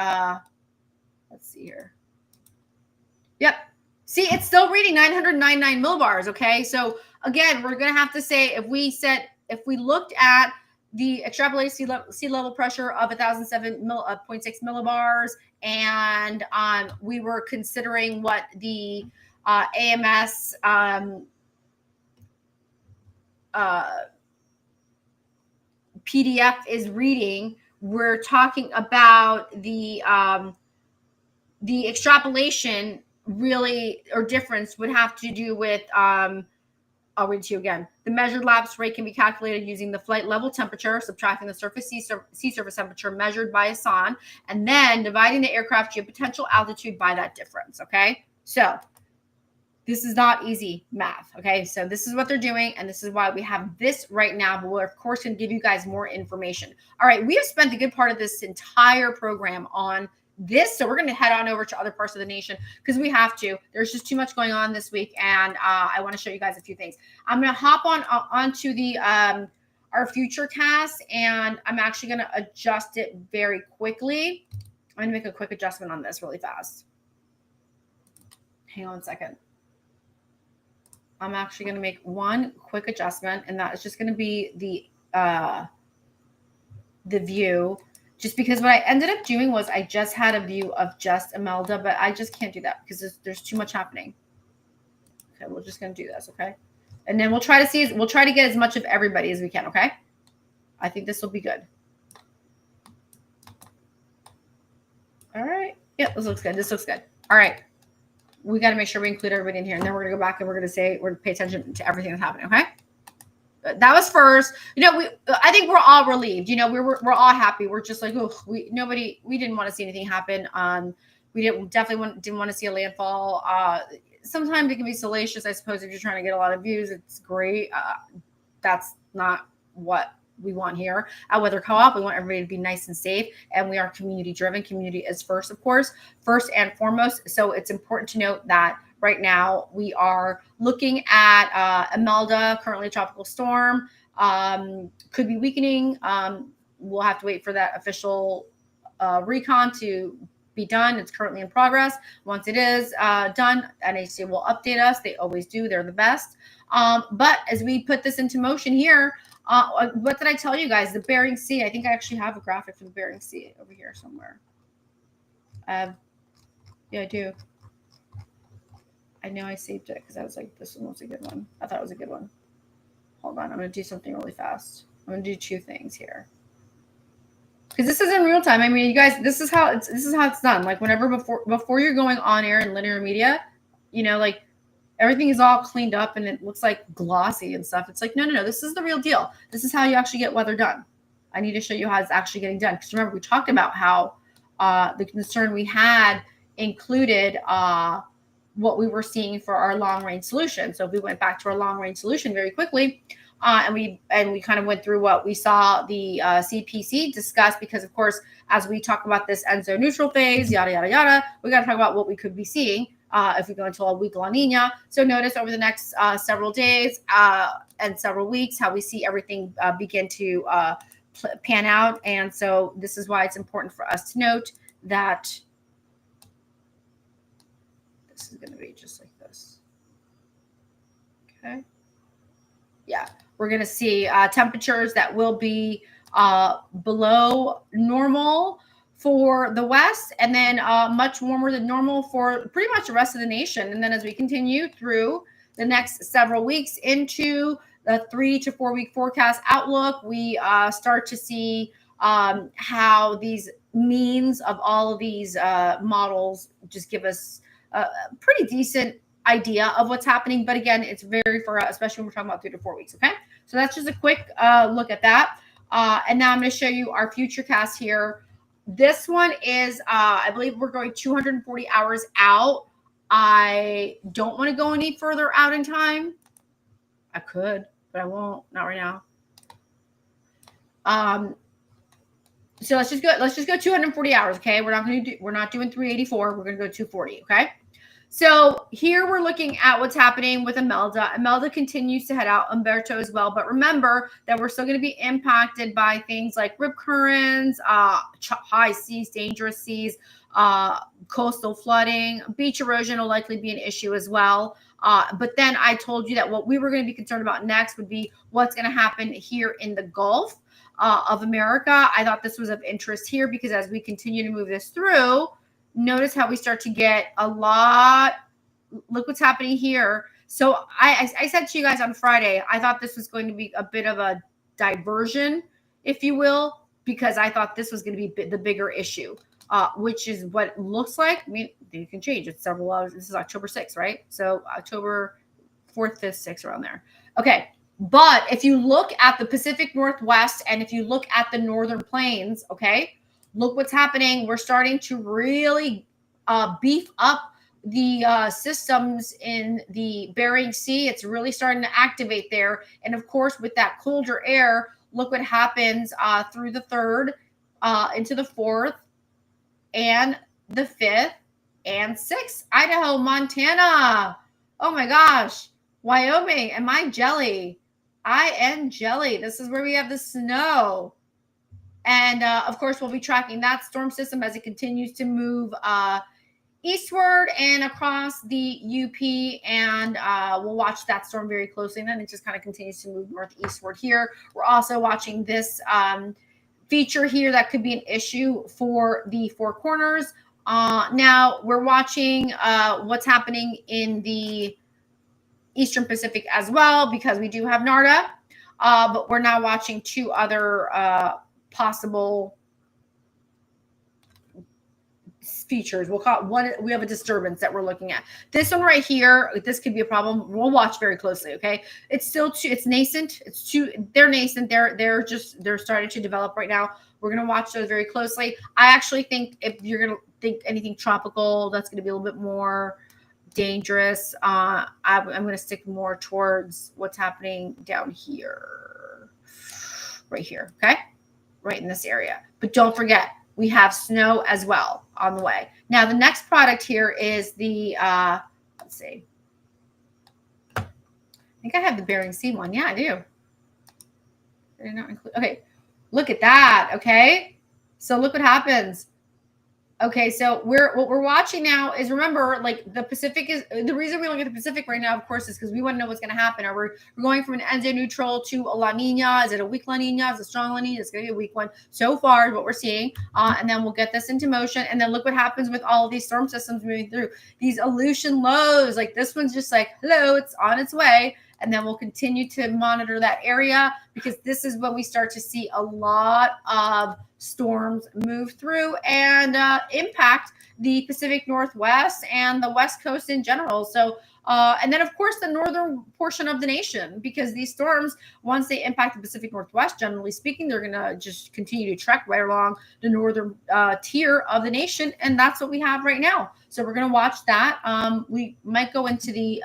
let's see here. Yep. See, it's still reading 999 millibars, okay? So again, we're going to have to say if we looked at the extrapolated sea level pressure of 1,007.6 millibars, and we were considering what the AMS PDF is reading, we're talking about the extrapolation really, or difference, would have to do with I'll read it to you again. The measured lapse rate can be calculated using the flight level temperature, subtracting the surface sea surface temperature measured by a SON, and then dividing the aircraft geopotential altitude by that difference, okay? So this is not easy math, okay? So this is what they're doing, and this is why we have this right now, but we're, of course, going to give you guys more information. All right, we have spent the good part of this entire program on this, so we're going to head on over to other parts of the nation because we have to. There's just too much going on this week, and I want to show you guys a few things. I'm going to hop onto the our future cast, and I'm actually going to adjust it very quickly. I'm going to make a quick adjustment on this really fast. Hang on a second. I'm actually going to make one quick adjustment, and that is just going to be the view. Just because what I ended up doing was I just had a view of just Imelda, but I just can't do that because there's too much happening. Okay, we're just going to do this, okay? And then we'll try to get as much of everybody as we can, okay? I think this will be good. All right. Yeah, this looks good. This looks good. All right. We got to make sure we include everybody in here, and then we're going to go back and we're going to pay attention to everything that's happening, okay? That was first. I think we're all relieved. We're all happy. We're just like, oh, we didn't want to see anything happen. We didn't want to see a landfall. Sometimes it can be salacious, I suppose, if you're trying to get a lot of views. It's great. That's not what we want here at Weather Co-op. We want everybody to be nice and safe, and we are community driven. Community is first, of course, first and foremost. So it's important to note that right now we are looking at Imelda, currently a tropical storm, could be weakening. We'll have to wait for that official recon to be done. It's currently in progress. Once it is done, NHC will update us. They always do. They're the best. But as we put this into motion here, what did I tell you guys? The Bering Sea. I think I actually have a graphic for the Bering Sea over here somewhere. Yeah, I do. I know I saved it because I was like, this one was a good one. I thought it was a good one. Hold on. I'm going to do something really fast. I'm going to do two things here. Because this is in real time. I mean, you guys, this is how it's done. Like whenever before you're going on air in linear media, like everything is all cleaned up and it looks like glossy and stuff. It's like, no. This is the real deal. This is how you actually get weather done. I need to show you how it's actually getting done. Because remember, we talked about how the concern we had included what we were seeing for our long range solution. So if we went back to our long range solution very quickly, and we kind of went through what we saw the CPC discuss, because of course, as we talk about this ENSO neutral phase, yada, yada, yada, we got to talk about what we could be seeing if we go into a weak La Nina. So notice over the next several days and several weeks, how we see everything begin to pan out. And so this is why it's important for us to note that this is going to be just like this. Okay. Yeah, we're going to see temperatures that will be below normal for the West, and then much warmer than normal for pretty much the rest of the nation. And then as we continue through the next several weeks into the 3 to 4 week forecast outlook, we start to see how these means of all of these models just give us a pretty decent idea of what's happening. But again, it's very for us, especially when we're talking about 3 to 4 weeks. Okay, so that's just a quick look at that. And now I'm going to show you our future cast here. This one is, I believe we're going 240 hours out. I don't want to go any further out in time. I could, but I won't. Not right now. So let's just go 240 hours. Okay, we're not doing 384. We're going to go 240. Okay. So here we're looking at what's happening with Imelda. Imelda continues to head out, Umberto as well. But remember that we're still going to be impacted by things like rip currents, high seas, dangerous seas, coastal flooding, beach erosion will likely be an issue as well. But then I told you that what we were going to be concerned about next would be what's going to happen here in the Gulf of America. I thought this was of interest here because as we continue to move this through, notice how we start to get a lot. Look what's happening here. So I said to you guys on Friday, I thought this was going to be a bit of a diversion, if you will, because I thought this was going to be the bigger issue, which is what it looks like. I mean, you can change. It's several hours. This is October 6th, right? So October 4th, 5th, 6th, around there. Okay. But if you look at the Pacific Northwest and if you look at the northern plains, okay, look what's happening. We're starting to really beef up the systems in the Bering Sea. It's really starting to activate there. And of course, with that colder air, look what happens through the 3rd, into the 4th, and the 5th, and 6th. Idaho, Montana. Oh my gosh. Wyoming. Am I jelly? I am jelly. This is where we have the snow. And of course, we'll be tracking that storm system as it continues to move eastward and across the UP. And we'll watch that storm very closely. And then it just kind of continues to move northeastward here. We're also watching this feature here that could be an issue for the Four Corners. Now we're watching what's happening in the Eastern Pacific as well, because we do have NARDA, but we're now watching 2 other possible features. We'll call it one. We have a disturbance that we're looking at. This one right here, this could be a problem. We'll watch very closely. Okay, it's still it's nascent. They're nascent. They're starting to develop right now. We're gonna watch those very closely. I actually think if you're gonna think anything tropical, that's gonna be a little bit more dangerous. I'm going to stick more towards what's happening down here, right here. Okay. Right in this area. But don't forget, we have snow as well on the way. Now, the next product here is the, let's see. I think I have the Bering Sea one. Yeah, I do. Did I not include? Okay. Look at that. Okay. So look what happens. Okay, so what we're watching now is, remember, like the Pacific is the reason we look at the Pacific right now, of course, is because we want to know what's going to happen. Are we're going from an NZ neutral to a La Nina? Is it a weak La Nina? Is it a strong La Nina? It's going to be a weak one. So far is what we're seeing. And then we'll get this into motion. And then look what happens with all of these storm systems moving through. These Aleutian lows, like this one's just like, hello, it's on its way. And then we'll continue to monitor that area, because this is when we start to see a lot of storms move through and impact the Pacific Northwest and the West Coast in general. So, and then of course the northern portion of the nation, because these storms, once they impact the Pacific Northwest, generally speaking, they're going to just continue to trek right along the northern tier of the nation. And that's what we have right now. So we're going to watch that. We might go into the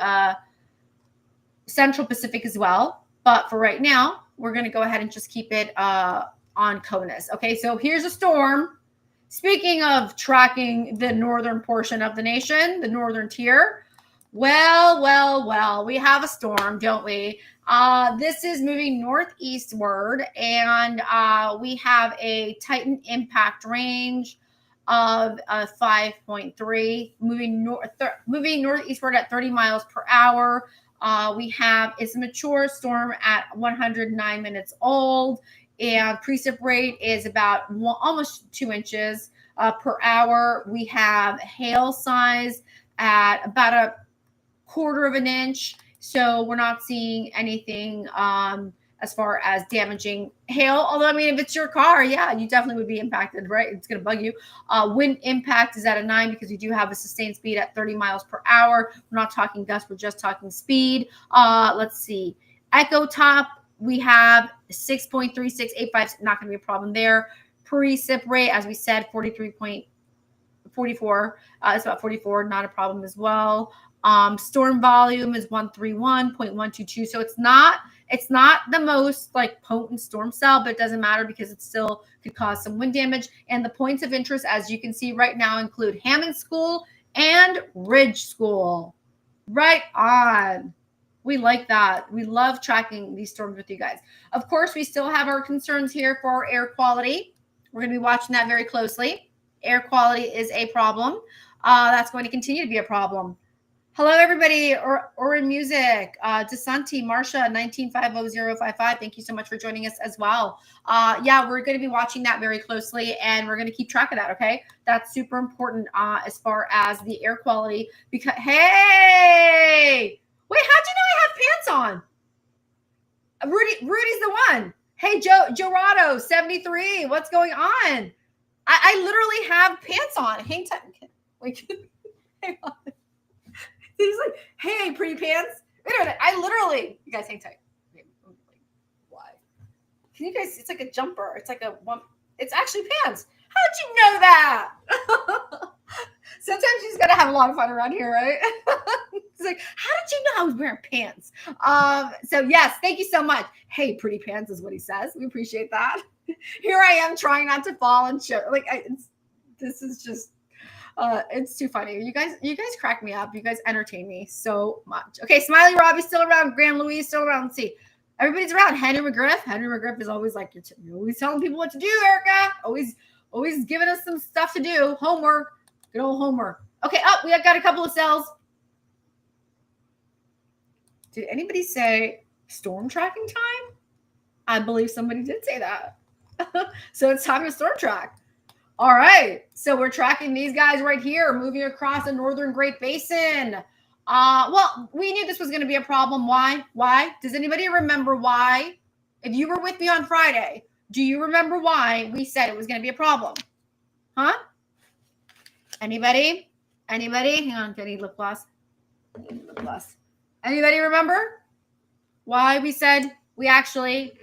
Central Pacific as well. But for right now, we're going to go ahead and just keep it on CONUS. Okay, so here's a storm. Speaking of tracking the northern portion of the nation, the northern tier, well, we have a storm, don't we? This is moving northeastward, and we have a Titan impact range of 5.3, moving northeastward at 30 miles per hour. It's a mature storm at 109 minutes old, and precip rate is about almost 2 inches per hour. We have hail size at about a 1/4 of an inch. So we're not seeing anything as far as damaging hail. Although, I mean, if it's your car, yeah, you definitely would be impacted, right? It's going to bug you. Wind impact is at a 9, because we do have a sustained speed at 30 miles per hour. We're not talking gust, we're just talking speed. Let's see. Echo top, we have 6.3685, not going to be a problem there. Precip rate, as we said, 43.44. It's about 44, not a problem as well. Storm volume is 131.122. So it's not the most like potent storm cell, but it doesn't matter because it still could cause some wind damage. And the points of interest, as you can see right now, include Hammond School and Ridge School. Right on. We like that. We love tracking these storms with you guys. Of course, we still have our concerns here for our air quality. We're going to be watching that very closely. Air quality is a problem. That's going to continue to be a problem. Hello, everybody. Or in music, Desanti, Marsha, 1950055. Thank you so much for joining us as well. Yeah, we're going to be watching that very closely, and we're going to keep track of that. Okay, that's super important as far as the air quality. Because hey, wait, how'd you know I have pants on? Rudy's the one. Hey, Joe Rado, 73. What's going on? I literally have pants on. Hang on. He's like, hey, pretty pants. Wait a minute. I literally, you guys hang tight. Why? Can you guys, it's like a jumper. It's like a one, it's actually pants. How'd you know that? Sometimes you just gotta have a lot of fun around here, right? It's like, how did you know I was wearing pants? So yes, thank you so much. Hey, pretty pants is what he says. We appreciate that. Here I am trying not to fall and show. Like, this is just, it's too funny. You guys crack me up. You guys entertain me so much. Okay, Smiley Robbie's still around. Graham Louise still around. Let's see. Everybody's around. Henry McGriff is always like, you're always telling people what to do, Erica. Always giving us some stuff to do. Homework. Good old homework. Okay, we have got a couple of cells. Did anybody say storm tracking time? I believe somebody did say that. So it's time to storm track. All right. So we're tracking these guys right here, moving across the northern Great Basin. Well, we knew this was going to be a problem. Why? Does anybody remember why? If you were with me on Friday, do you remember why we said it was going to be a problem? Huh? Anybody? Hang on, I need lip gloss. Anybody remember why we said we actually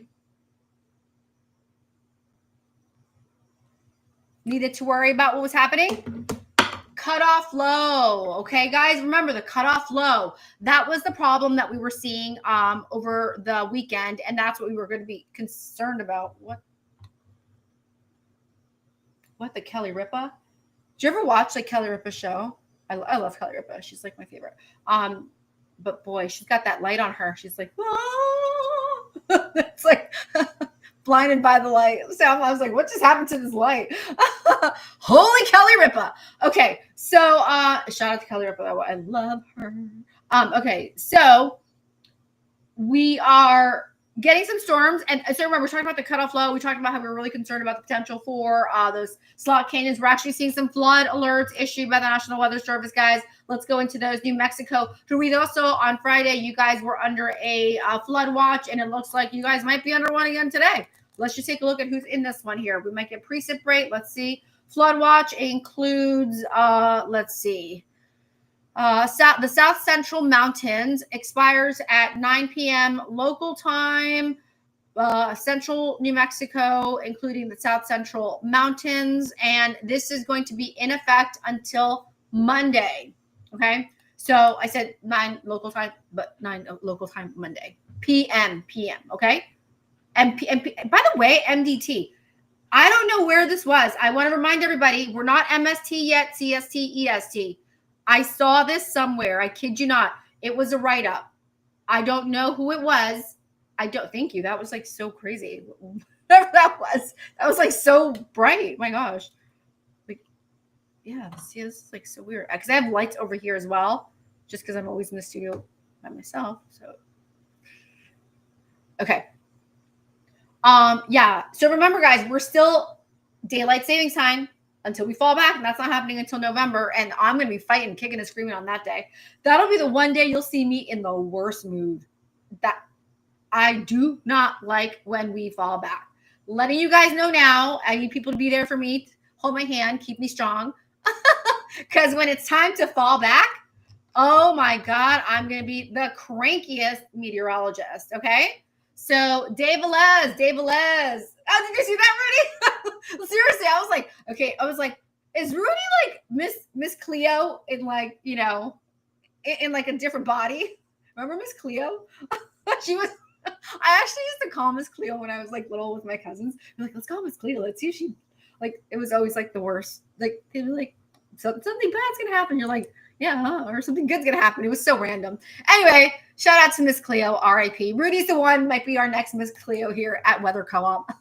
needed to worry about what was happening? Cutoff low. Okay, guys, remember the cutoff low. That was the problem that we were seeing over the weekend, and that's what we were going to be concerned about. What the Kelly Ripa? Did you ever watch like Kelly Ripa's show? I love Kelly Ripa. She's like my favorite. But boy, she's got that light on her. She's like, oh. It's like blinded by the light. So I was like, what just happened to this light? Holy Kelly Ripa. Okay, so shout out to Kelly Ripa. I love her. Okay, so we are getting some storms. And so remember, we're talking about the cutoff low. We talked about how we were really concerned about the potential for those slot canyons. We're actually seeing some flood alerts issued by the National Weather Service, guys. Let's go into those. New Mexico. We also, on Friday, you guys were under a flood watch, and it looks like you guys might be under one again today. Let's just take a look at who's in this one here. We might get precip rate. Let's see. Flood watch includes, let's see. The South Central Mountains expires at 9 p.m. local time. Central New Mexico, including the South Central Mountains. And this is going to be in effect until Monday. Okay. So I said 9 local time, but 9 local time Monday. PM. Okay. And by the way, MDT. I don't know where this was. I want to remind everybody, we're not MST yet, CST, EST. I saw this somewhere. I kid you not. It was a write-up. I don't know who it was. Thank you. That was like so crazy. Whatever that was like so bright. My gosh. Like, yeah, see, this is like so weird. Because I have lights over here as well, just because I'm always in the studio by myself. So, okay. Yeah. So remember, guys, we're still daylight savings time until we fall back, and that's not happening until November. And I'm going to be fighting, kicking, and screaming on that day. That'll be the one day you'll see me in the worst mood. That I do not like when we fall back. Letting you guys know now, I need people to be there for me, hold my hand, keep me strong. Because when it's time to fall back, oh my God, I'm going to be the crankiest meteorologist. Okay. So Dave Velez. Oh, did you see that, Rudy? Seriously, I was like, okay. I was like, is Rudy like Miss Cleo in like, you know, in like a different body? Remember Miss Cleo? She was. I actually used to call Miss Cleo when I was like little with my cousins. We're like, let's call Miss Cleo. Let's see if she like. It was always like the worst. Like they'd be like, something bad's gonna happen. You're like, yeah, or something good's gonna happen. It was so random. Anyway, shout out to Miss Cleo, R.I.P. Rudy's the one, might be our next Miss Cleo here at Weather Co-op,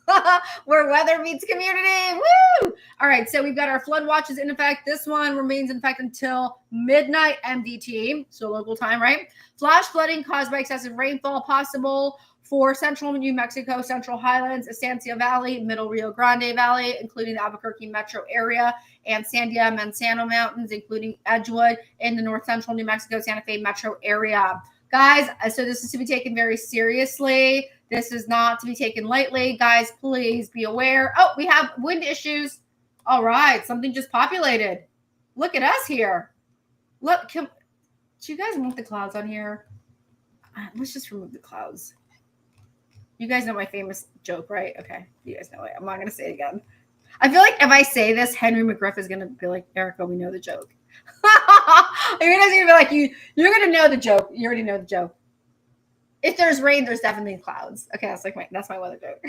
where weather meets community. Woo! All right, so we've got our flood watches in effect. This one remains in effect until midnight MDT, so local time, right? Flash flooding caused by excessive rainfall possible for central New Mexico, central highlands, Estancia Valley, middle Rio Grande Valley, including the Albuquerque metro area, and Sandia Manzano Mountains, including Edgewood in the north central New Mexico, Santa Fe metro area. Guys, so this is to be taken very seriously. This is not to be taken lightly. Guys, please be aware. Oh, we have wind issues. All right, something just populated. Look at us here. Look, do you guys want the clouds on here? Let's just remove the clouds. You guys know my famous joke, right? Okay. You guys know it. I'm not going to say it again. I feel like if I say this, Henry McGriff is going to be like, Erica, we know the joke. You're going to be like, you're going to know the joke. You already know the joke. If there's rain, there's definitely clouds. Okay, that's my weather joke.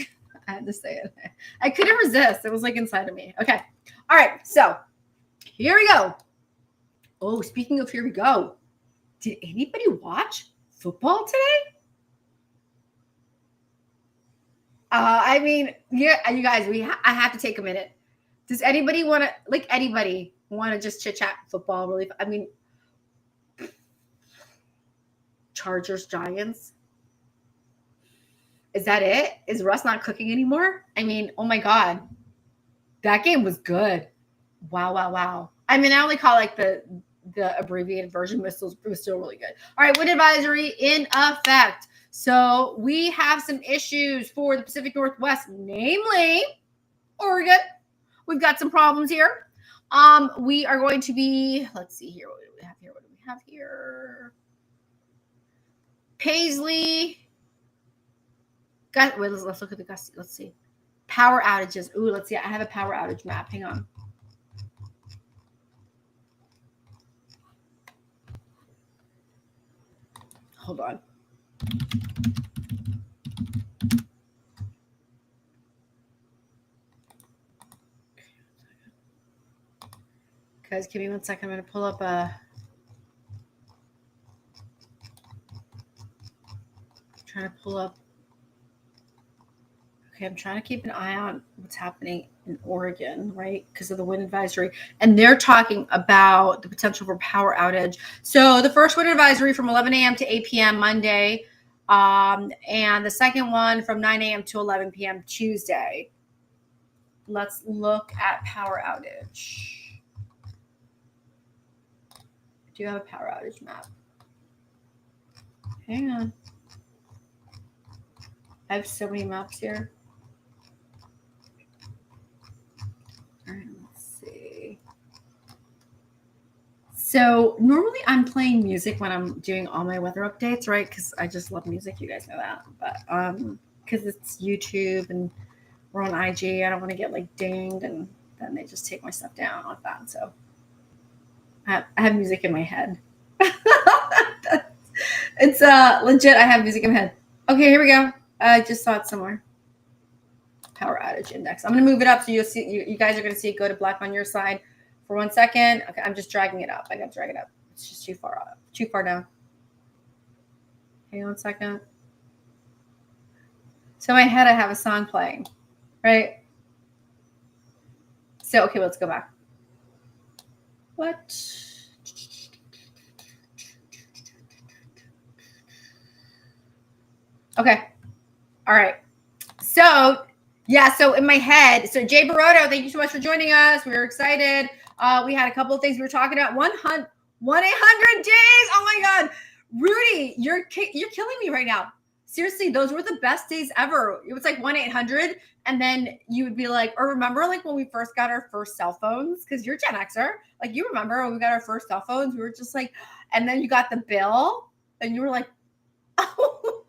I had to say it. I couldn't resist. It was like inside of me. Okay. All right. So here we go. Oh, speaking of here we go. Did anybody watch football today? I mean, yeah, you guys, I have to take a minute. Does anybody want to just chit chat football? Really? I mean, Chargers, Giants. Is that it? Is Russ not cooking anymore? I mean, oh my God, that game was good. Wow. I mean, I only call like the abbreviated version, but it was still really good. All right, wind advisory in effect. So we have some issues for the Pacific Northwest, namely Oregon. We've got some problems here. We are going to be, let's see here. What do we have here? Paisley. Let's look at the gusty. Let's see. Power outages. Ooh, let's see. I have a power outage map. Hang on. Hold on. Guys, give me 1 second. I'm going to pull up Okay, I'm trying to keep an eye on what's happening in Oregon, right? Because of the wind advisory. And they're talking about the potential for power outage. So the first wind advisory from 11 a.m. to 8 p.m. Monday. And the second one from 9 a.m. to 11 p.m. Tuesday. Let's look at power outage. Do you have a power outage map? Hang on. I have so many maps here. All right, let's see. So normally I'm playing music when I'm doing all my weather updates, right? Because I just love music. You guys know that. But because it's YouTube and we're on IG, I don't want to get like dinged and then they just take my stuff down like that. So I have music in my head. It's legit. I have music in my head. Okay, here we go. I just saw it somewhere. Power outage index. I'm going to move it up so you'll see. You guys are going to see it go to black on your side for 1 second. Okay, I'm just dragging it up. I got to drag it up. It's just too far up, too far down. Hang on 1 second. So in my head, I have a song playing, right? So okay, let's go back. What? Okay. All right. So, yeah, so in my head, so Jay Baroto, thank you so much for joining us. We were excited. We had a couple of things we were talking about. 1-800 days. Oh my God. Rudy, you're killing me right now. Seriously, those were the best days ever. It was like 1-800. And then you would be like, or remember like when we first got our first cell phones? Because you're Gen Xer. Like you remember when we got our first cell phones, we were just like, and then you got the bill and you were like, oh,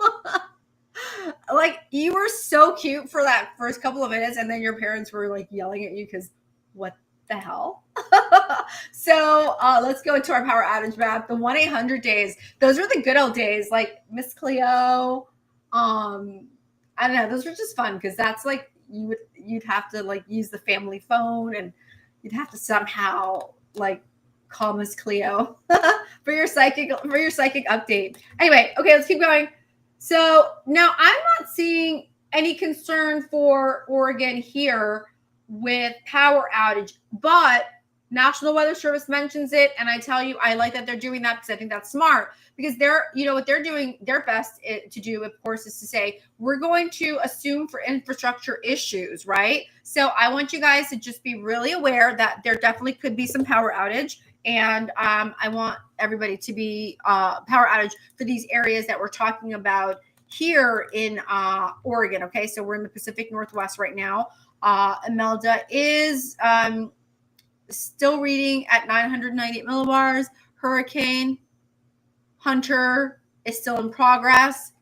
like you were so cute for that first couple of minutes. And then your parents were like yelling at you because what the hell? So let's go into our power outage map. The 1-800 days. Those were the good old days. Like Miss Cleo. I don't know. Those were just fun because that's like you'd have to like use the family phone and you'd have to somehow like call Miss Cleo for your psychic update. Anyway, okay, let's keep going. So now I'm not seeing any concern for Oregon here with power outage, but National Weather Service mentions it. And I tell you, I like that they're doing that because I think that's smart because what they're doing their best to do, of course, is to say, we're going to assume for infrastructure issues, right? So I want you guys to just be really aware that there definitely could be some power outage. And I want everybody to be power outage for these areas that we're talking about here in Oregon. Okay, so we're in the Pacific Northwest right now. Imelda is still reading at 998 millibars. Hurricane Hunter is still in progress.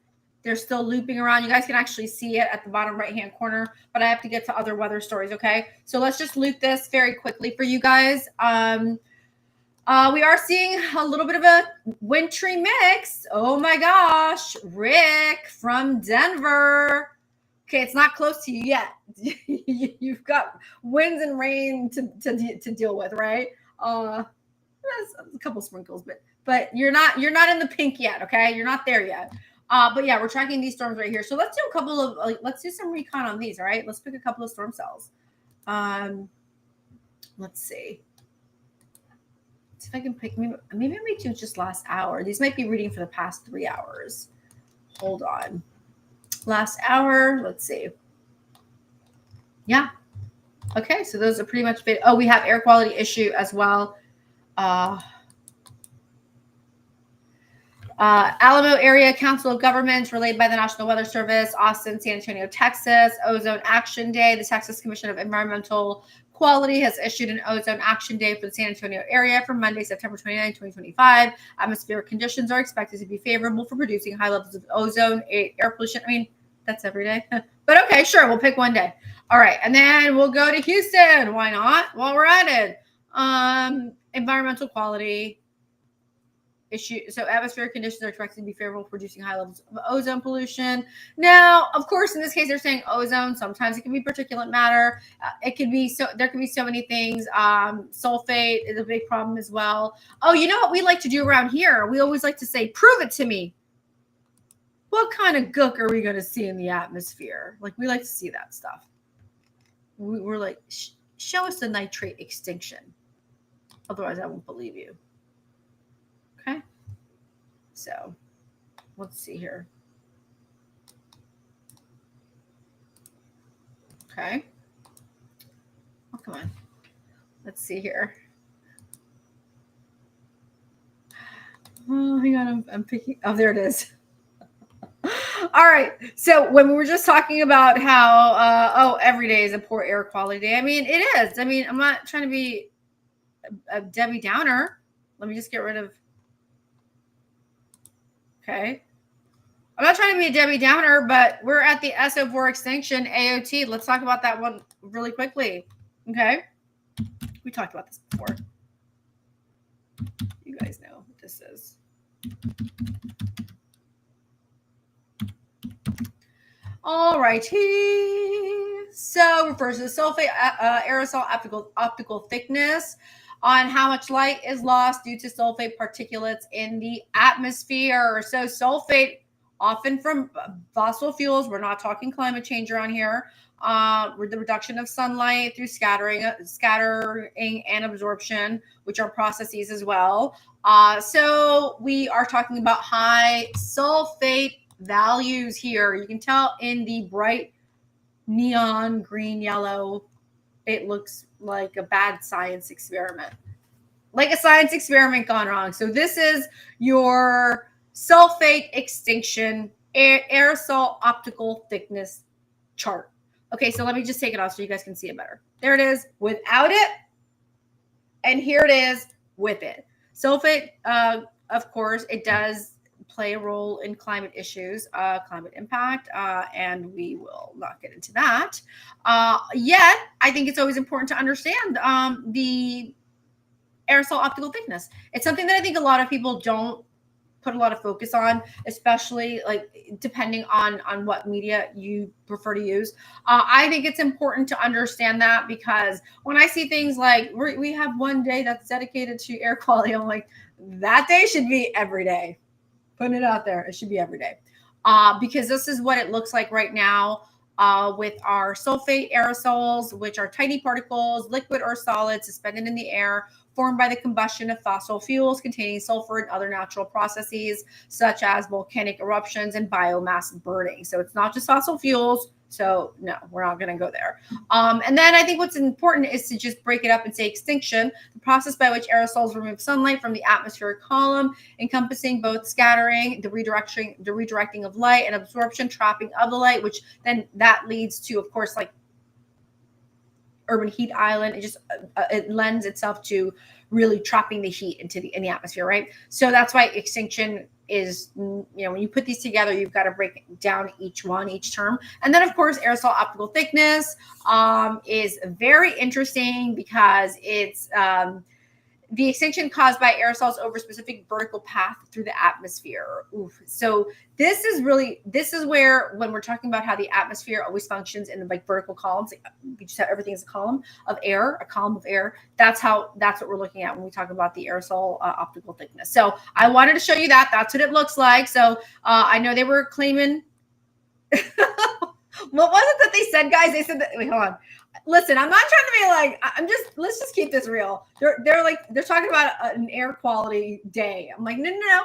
They're still looping around. You guys can actually see it at the bottom right-hand corner, but I have to get to other weather stories, okay? So let's just loop this very quickly for you guys. We are seeing a little bit of a wintry mix. Oh my gosh, Rick from Denver. Okay, it's not close to you yet. You've got winds and rain to deal with, right? A couple sprinkles, but you're not in the pink yet. Okay, you're not there yet. But yeah, we're tracking these storms right here. So let's do a couple of let's do some recon on these. All right, let's pick a couple of storm cells. Let's see. Let's see if I can pick. Maybe I may do just last hour. These might be reading for the past 3 hours. Hold on. Last hour. Let's see. Yeah. Okay, so those are pretty much fit. Oh, we have air quality issue as well. Alamo Area Council of Governments, relayed by the National Weather Service, Austin, San Antonio, Texas. Ozone Action Day. The Texas Commission of Environmental Quality has issued an Ozone Action Day for the San Antonio area from Monday, September 29, 2025. Atmospheric conditions are expected to be favorable for producing high levels of ozone, air pollution. I mean, that's every day. But okay, sure, we'll pick one day. All right, and then we'll go to Houston. Why not? While we're at it. Environmental quality issue. So atmospheric conditions are expected to be favorable for producing high levels of ozone pollution. Now, of course, in this case, they're saying ozone. Sometimes it can be particulate matter. It could be there can be so many things. Sulfate is a big problem as well. Oh, you know what we like to do around here? We always like to say, prove it to me. What kind of gook are we going to see in the atmosphere? Like, we like to see that stuff. We're like, show us the nitrate extinction. Otherwise, I won't believe you. Okay. So, let's see here. Okay. Oh, come on. Let's see here. Oh, hang on. I'm picking. Oh, there it is. All right. So when we were just talking about how, every day is a poor air quality day. I mean, it is. I mean, I'm not trying to be a Debbie Downer. Let me just get rid of. Okay. I'm not trying to be a Debbie Downer, but we're at the SO4 extinction, AOT. Let's talk about that one really quickly. Okay. We talked about this before. You guys know what this is. All righty. So refers to the sulfate aerosol optical thickness on how much light is lost due to sulfate particulates in the atmosphere. So sulfate, often from fossil fuels, we're not talking climate change around here, the reduction of sunlight through scattering and absorption, which are processes as well. So we are talking about high sulfate values here. You can tell in the bright neon green yellow, it looks like a bad science experiment, like a science experiment gone wrong. So this is your sulfate extinction aerosol optical thickness chart. Okay, so let me just take it off so you guys can see it better. There it is without it, and here it is with it. Sulfate, of course, it does play a role in climate issues, climate impact, and we will not get into that. Yet, I think it's always important to understand the aerosol optical thickness. It's something that I think a lot of people don't put a lot of focus on, especially like depending on what media you prefer to use. I think it's important to understand that, because when I see things like we have one day that's dedicated to air quality, I'm like, that day should be every day. Putting it out there, it should be every day, because this is what it looks like right now with our sulfate aerosols, which are tiny particles, liquid or solid, suspended in the air, formed by the combustion of fossil fuels containing sulfur and other natural processes, such as volcanic eruptions and biomass burning. So it's not just fossil fuels. So no, we're not going to go there. And then I think what's important is to just break it up and say extinction, the process by which aerosols remove sunlight from the atmospheric column, encompassing both scattering, the redirecting of light, and absorption, trapping of the light, which then that leads to, of course, like urban heat island. It just it lends itself to really trapping the heat in the atmosphere, right? So that's why extinction is, when you put these together, you've got to break down each term. And then, of course, aerosol optical thickness is very interesting because it's the extinction caused by aerosols over a specific vertical path through the atmosphere. Oof. So this is where, when we're talking about how the atmosphere always functions in the vertical columns, we just have everything as a column of air. That's what we're looking at when we talk about the aerosol optical thickness. So I wanted to show you that. That's what it looks like. So I know they were claiming. What was it that they said, guys? They said that. Wait, hold on. Listen, I'm not trying to be like, let's just keep this real. They're talking about an air quality day. I'm like, no.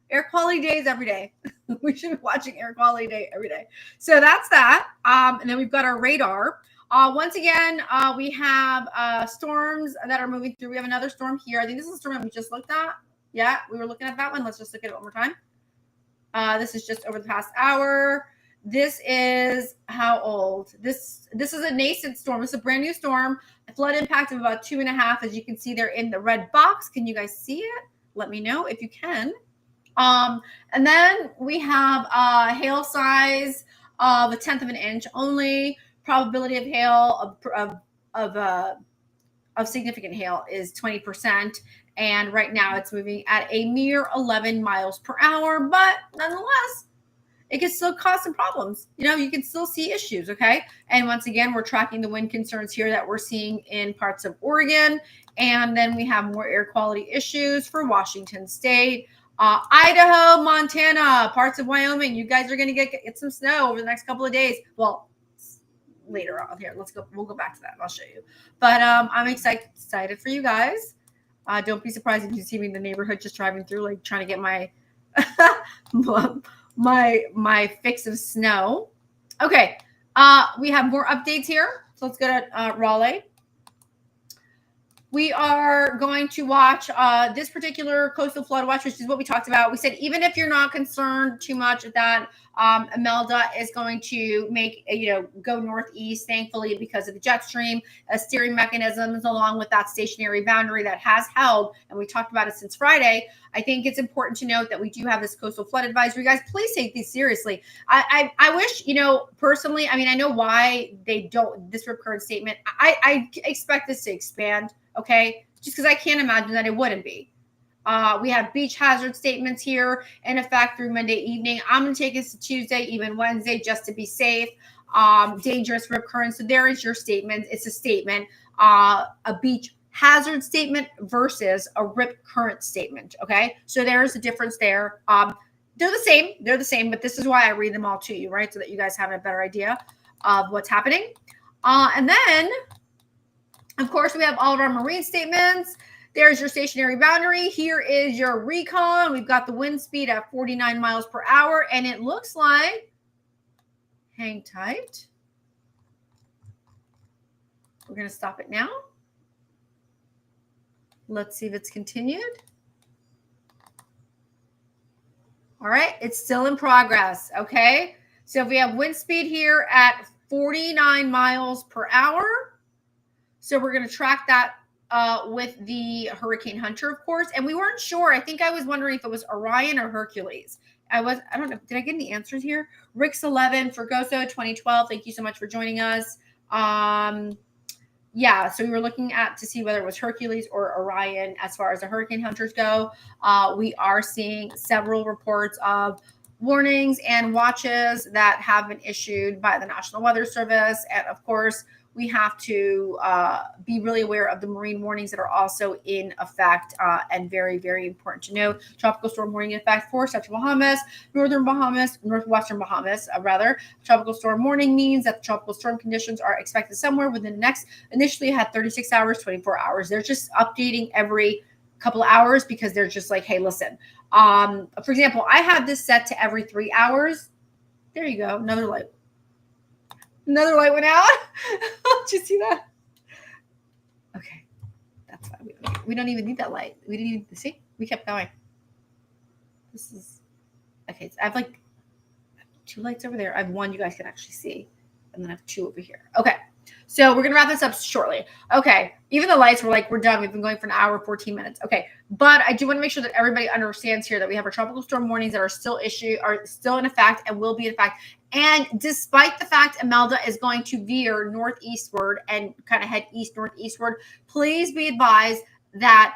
Air quality day is every day. We should be watching air quality day every day. So that's that. And then we've got our radar. Once again, we have storms that are moving through. We have another storm here. I think this is the storm that we just looked at. Yeah, we were looking at that one. Let's just look at it one more time. This is just over the past hour. This is how old? This is a nascent storm. It's a brand new storm. A flood impact of about 2.5. As you can see, they're in the red box. Can you guys see it? Let me know if you can. And then we have hail size of 1/10 of an inch only. Probability of hail of significant hail is 20%. And right now it's moving at a mere 11 miles per hour. But nonetheless, it can still cause some problems. You can still see issues, okay? And once again, we're tracking the wind concerns here that we're seeing in parts of Oregon. And then we have more air quality issues for Washington State, Idaho, Montana, parts of Wyoming. You guys are going to get some snow over the next couple of days. Well, later on here. We'll go back to that. I'll show you. But I'm excited for you guys. Don't be surprised if you see me in the neighborhood just driving through, like trying to get my my fix of snow. Okay, we have more updates here. So let's go to Raleigh. We are going to watch this particular coastal flood watch, which is what we talked about. We said even if you're not concerned too much with that, Imelda is going to make go northeast, thankfully, because of the jet stream steering mechanisms, along with that stationary boundary that has held, and we talked about it since Friday. I think it's important to note that we do have this coastal flood advisory. Guys, please take these seriously. I wish, personally, I know why they don't, this rip current statement. I expect this to expand. Okay, just because I can't imagine that it wouldn't be. We have beach hazard statements here in effect through Monday evening. I'm going to take us to Tuesday, even Wednesday, just to be safe. Dangerous rip current. So there is your statement. It's a statement. A beach hazard statement versus a rip current statement. Okay, so there's a difference there. They're the same, but this is why I read them all to you, right? So that you guys have a better idea of what's happening. And then, of course, we have all of our marine statements. There's your stationary boundary. Here is your recon. We've got the wind speed at 49 miles per hour. And it looks like, hang tight. We're going to stop it now. Let's see if it's continued. All right. It's still in progress. Okay. So if we have wind speed here at 49 miles per hour. So we're going to track that with the Hurricane Hunter, of course. And we weren't sure. I think I was wondering if it was Orion or Hercules. I don't know. Did I get any answers here? Rick's 11, Fergoso 2012. Thank you so much for joining us. Yeah, so we were looking to see whether it was Hercules or Orion as far as the Hurricane Hunters go. We are seeing several reports of warnings and watches that have been issued by the National Weather Service. And of course, we have to be really aware of the marine warnings that are also in effect, and very, very important to note. Tropical storm warning in effect for Central Bahamas, Northwestern Bahamas, rather. Tropical storm warning means that the tropical storm conditions are expected somewhere within the next, initially had 36 hours, 24 hours. They're just updating every couple of hours because they're just like, hey, listen. For example, I have this set to every 3 hours. There you go. Another light went out. Did you see that? Okay. That's fine. We don't even need that light. We didn't even see. We kept going. This is okay. So I have like 2 lights over there. I have one you guys can actually see. And then I have 2 over here. Okay. So we're going to wrap this up shortly. Okay. Even the lights were like, we're done. We've been going for an hour, 14 minutes. Okay. But I do want to make sure that everybody understands here that we have our tropical storm warnings that are still in effect and will be in effect. And despite the fact Imelda is going to veer northeastward and kind of head northeastward, please be advised that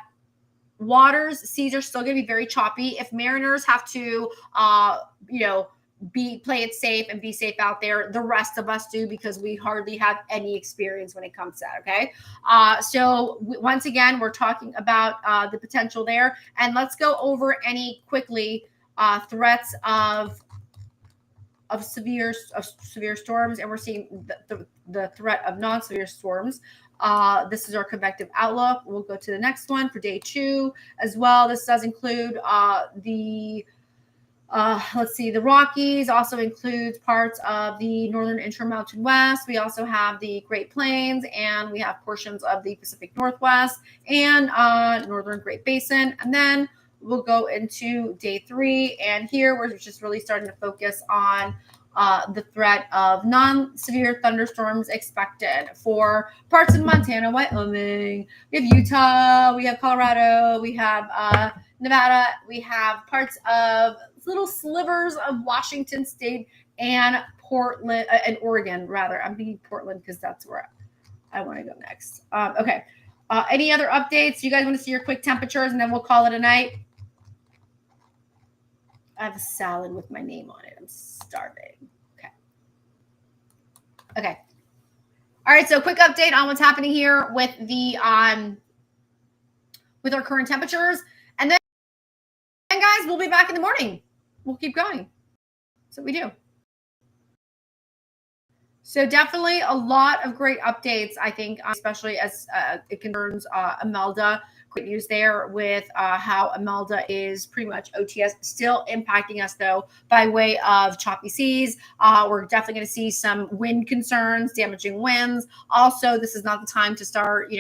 seas are still going to be very choppy. If mariners have to, play it safe and be safe out there, the rest of us do, because we hardly have any experience when it comes to that. Okay. Once again, we're talking about the potential there, and let's go over any quickly threats of severe storms, and we're seeing the threat of non-severe storms. This is our convective outlook. We'll go to the next one for day 2 as well. This does include the Rockies, also includes parts of the northern Intermountain West. We also have the Great Plains, and we have portions of the Pacific Northwest and northern Great Basin. And then we'll go into day 3, and here we're just really starting to focus on the threat of non-severe thunderstorms expected for parts of Montana, Wyoming. We have Utah, we have Colorado, we have Nevada, we have parts of little slivers of Washington State and Portland and Oregon, rather. I'm thinking Portland because that's where I want to go next. Okay. Any other updates? You guys want to see your quick temperatures, and then we'll call it a night? I have a salad with my name on it. I'm starving. Okay. All right. So quick update on what's happening here with the with our current temperatures, and then guys, we'll be back in the morning. We'll keep going. That's what we do. So definitely a lot of great updates, I think, especially as it concerns Imelda. Great news there with how Imelda is pretty much OTS, still impacting us, though, by way of choppy seas. We're definitely going to see some wind concerns, damaging winds. Also, this is not the time to start,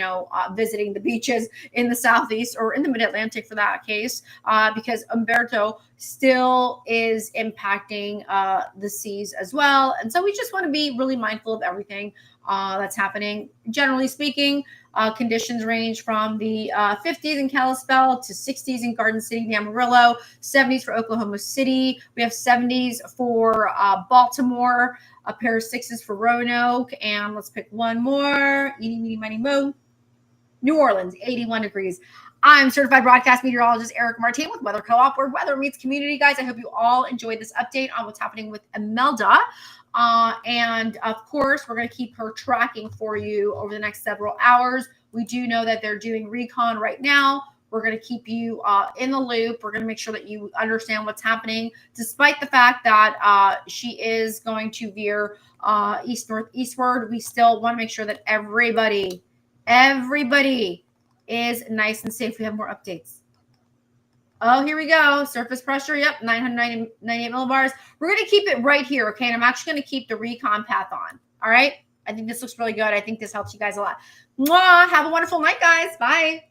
visiting the beaches in the southeast or in the mid-Atlantic for that case, because Umberto still is impacting the seas as well. And so we just want to be really mindful of everything that's happening. Generally speaking, conditions range from the 50s in Kalispell to 60s in Garden City, Amarillo, 70s for Oklahoma City. We have 70s for Baltimore, a pair of 6s for Roanoke, and let's pick one more. Eeny, meeny, miny, mo. New Orleans, 81 degrees. I'm certified broadcast meteorologist Eric Martin with Weather Co-op, where weather meets community. Guys, I hope you all enjoyed this update on what's happening with Imelda. And of course, we're going to keep her tracking for you over the next several hours. We do know that they're doing recon right now. We're going to keep you in the loop. We're going to make sure that you understand what's happening, despite the fact that she is going to veer east-northeastward. We still want to make sure that everybody is nice and safe. We have more updates. Oh, here we go. Surface pressure. Yep. 998 millibars. We're going to keep it right here. Okay. And I'm actually going to keep the recon path on. All right. I think this looks really good. I think this helps you guys a lot. Mwah. Have a wonderful night, guys. Bye.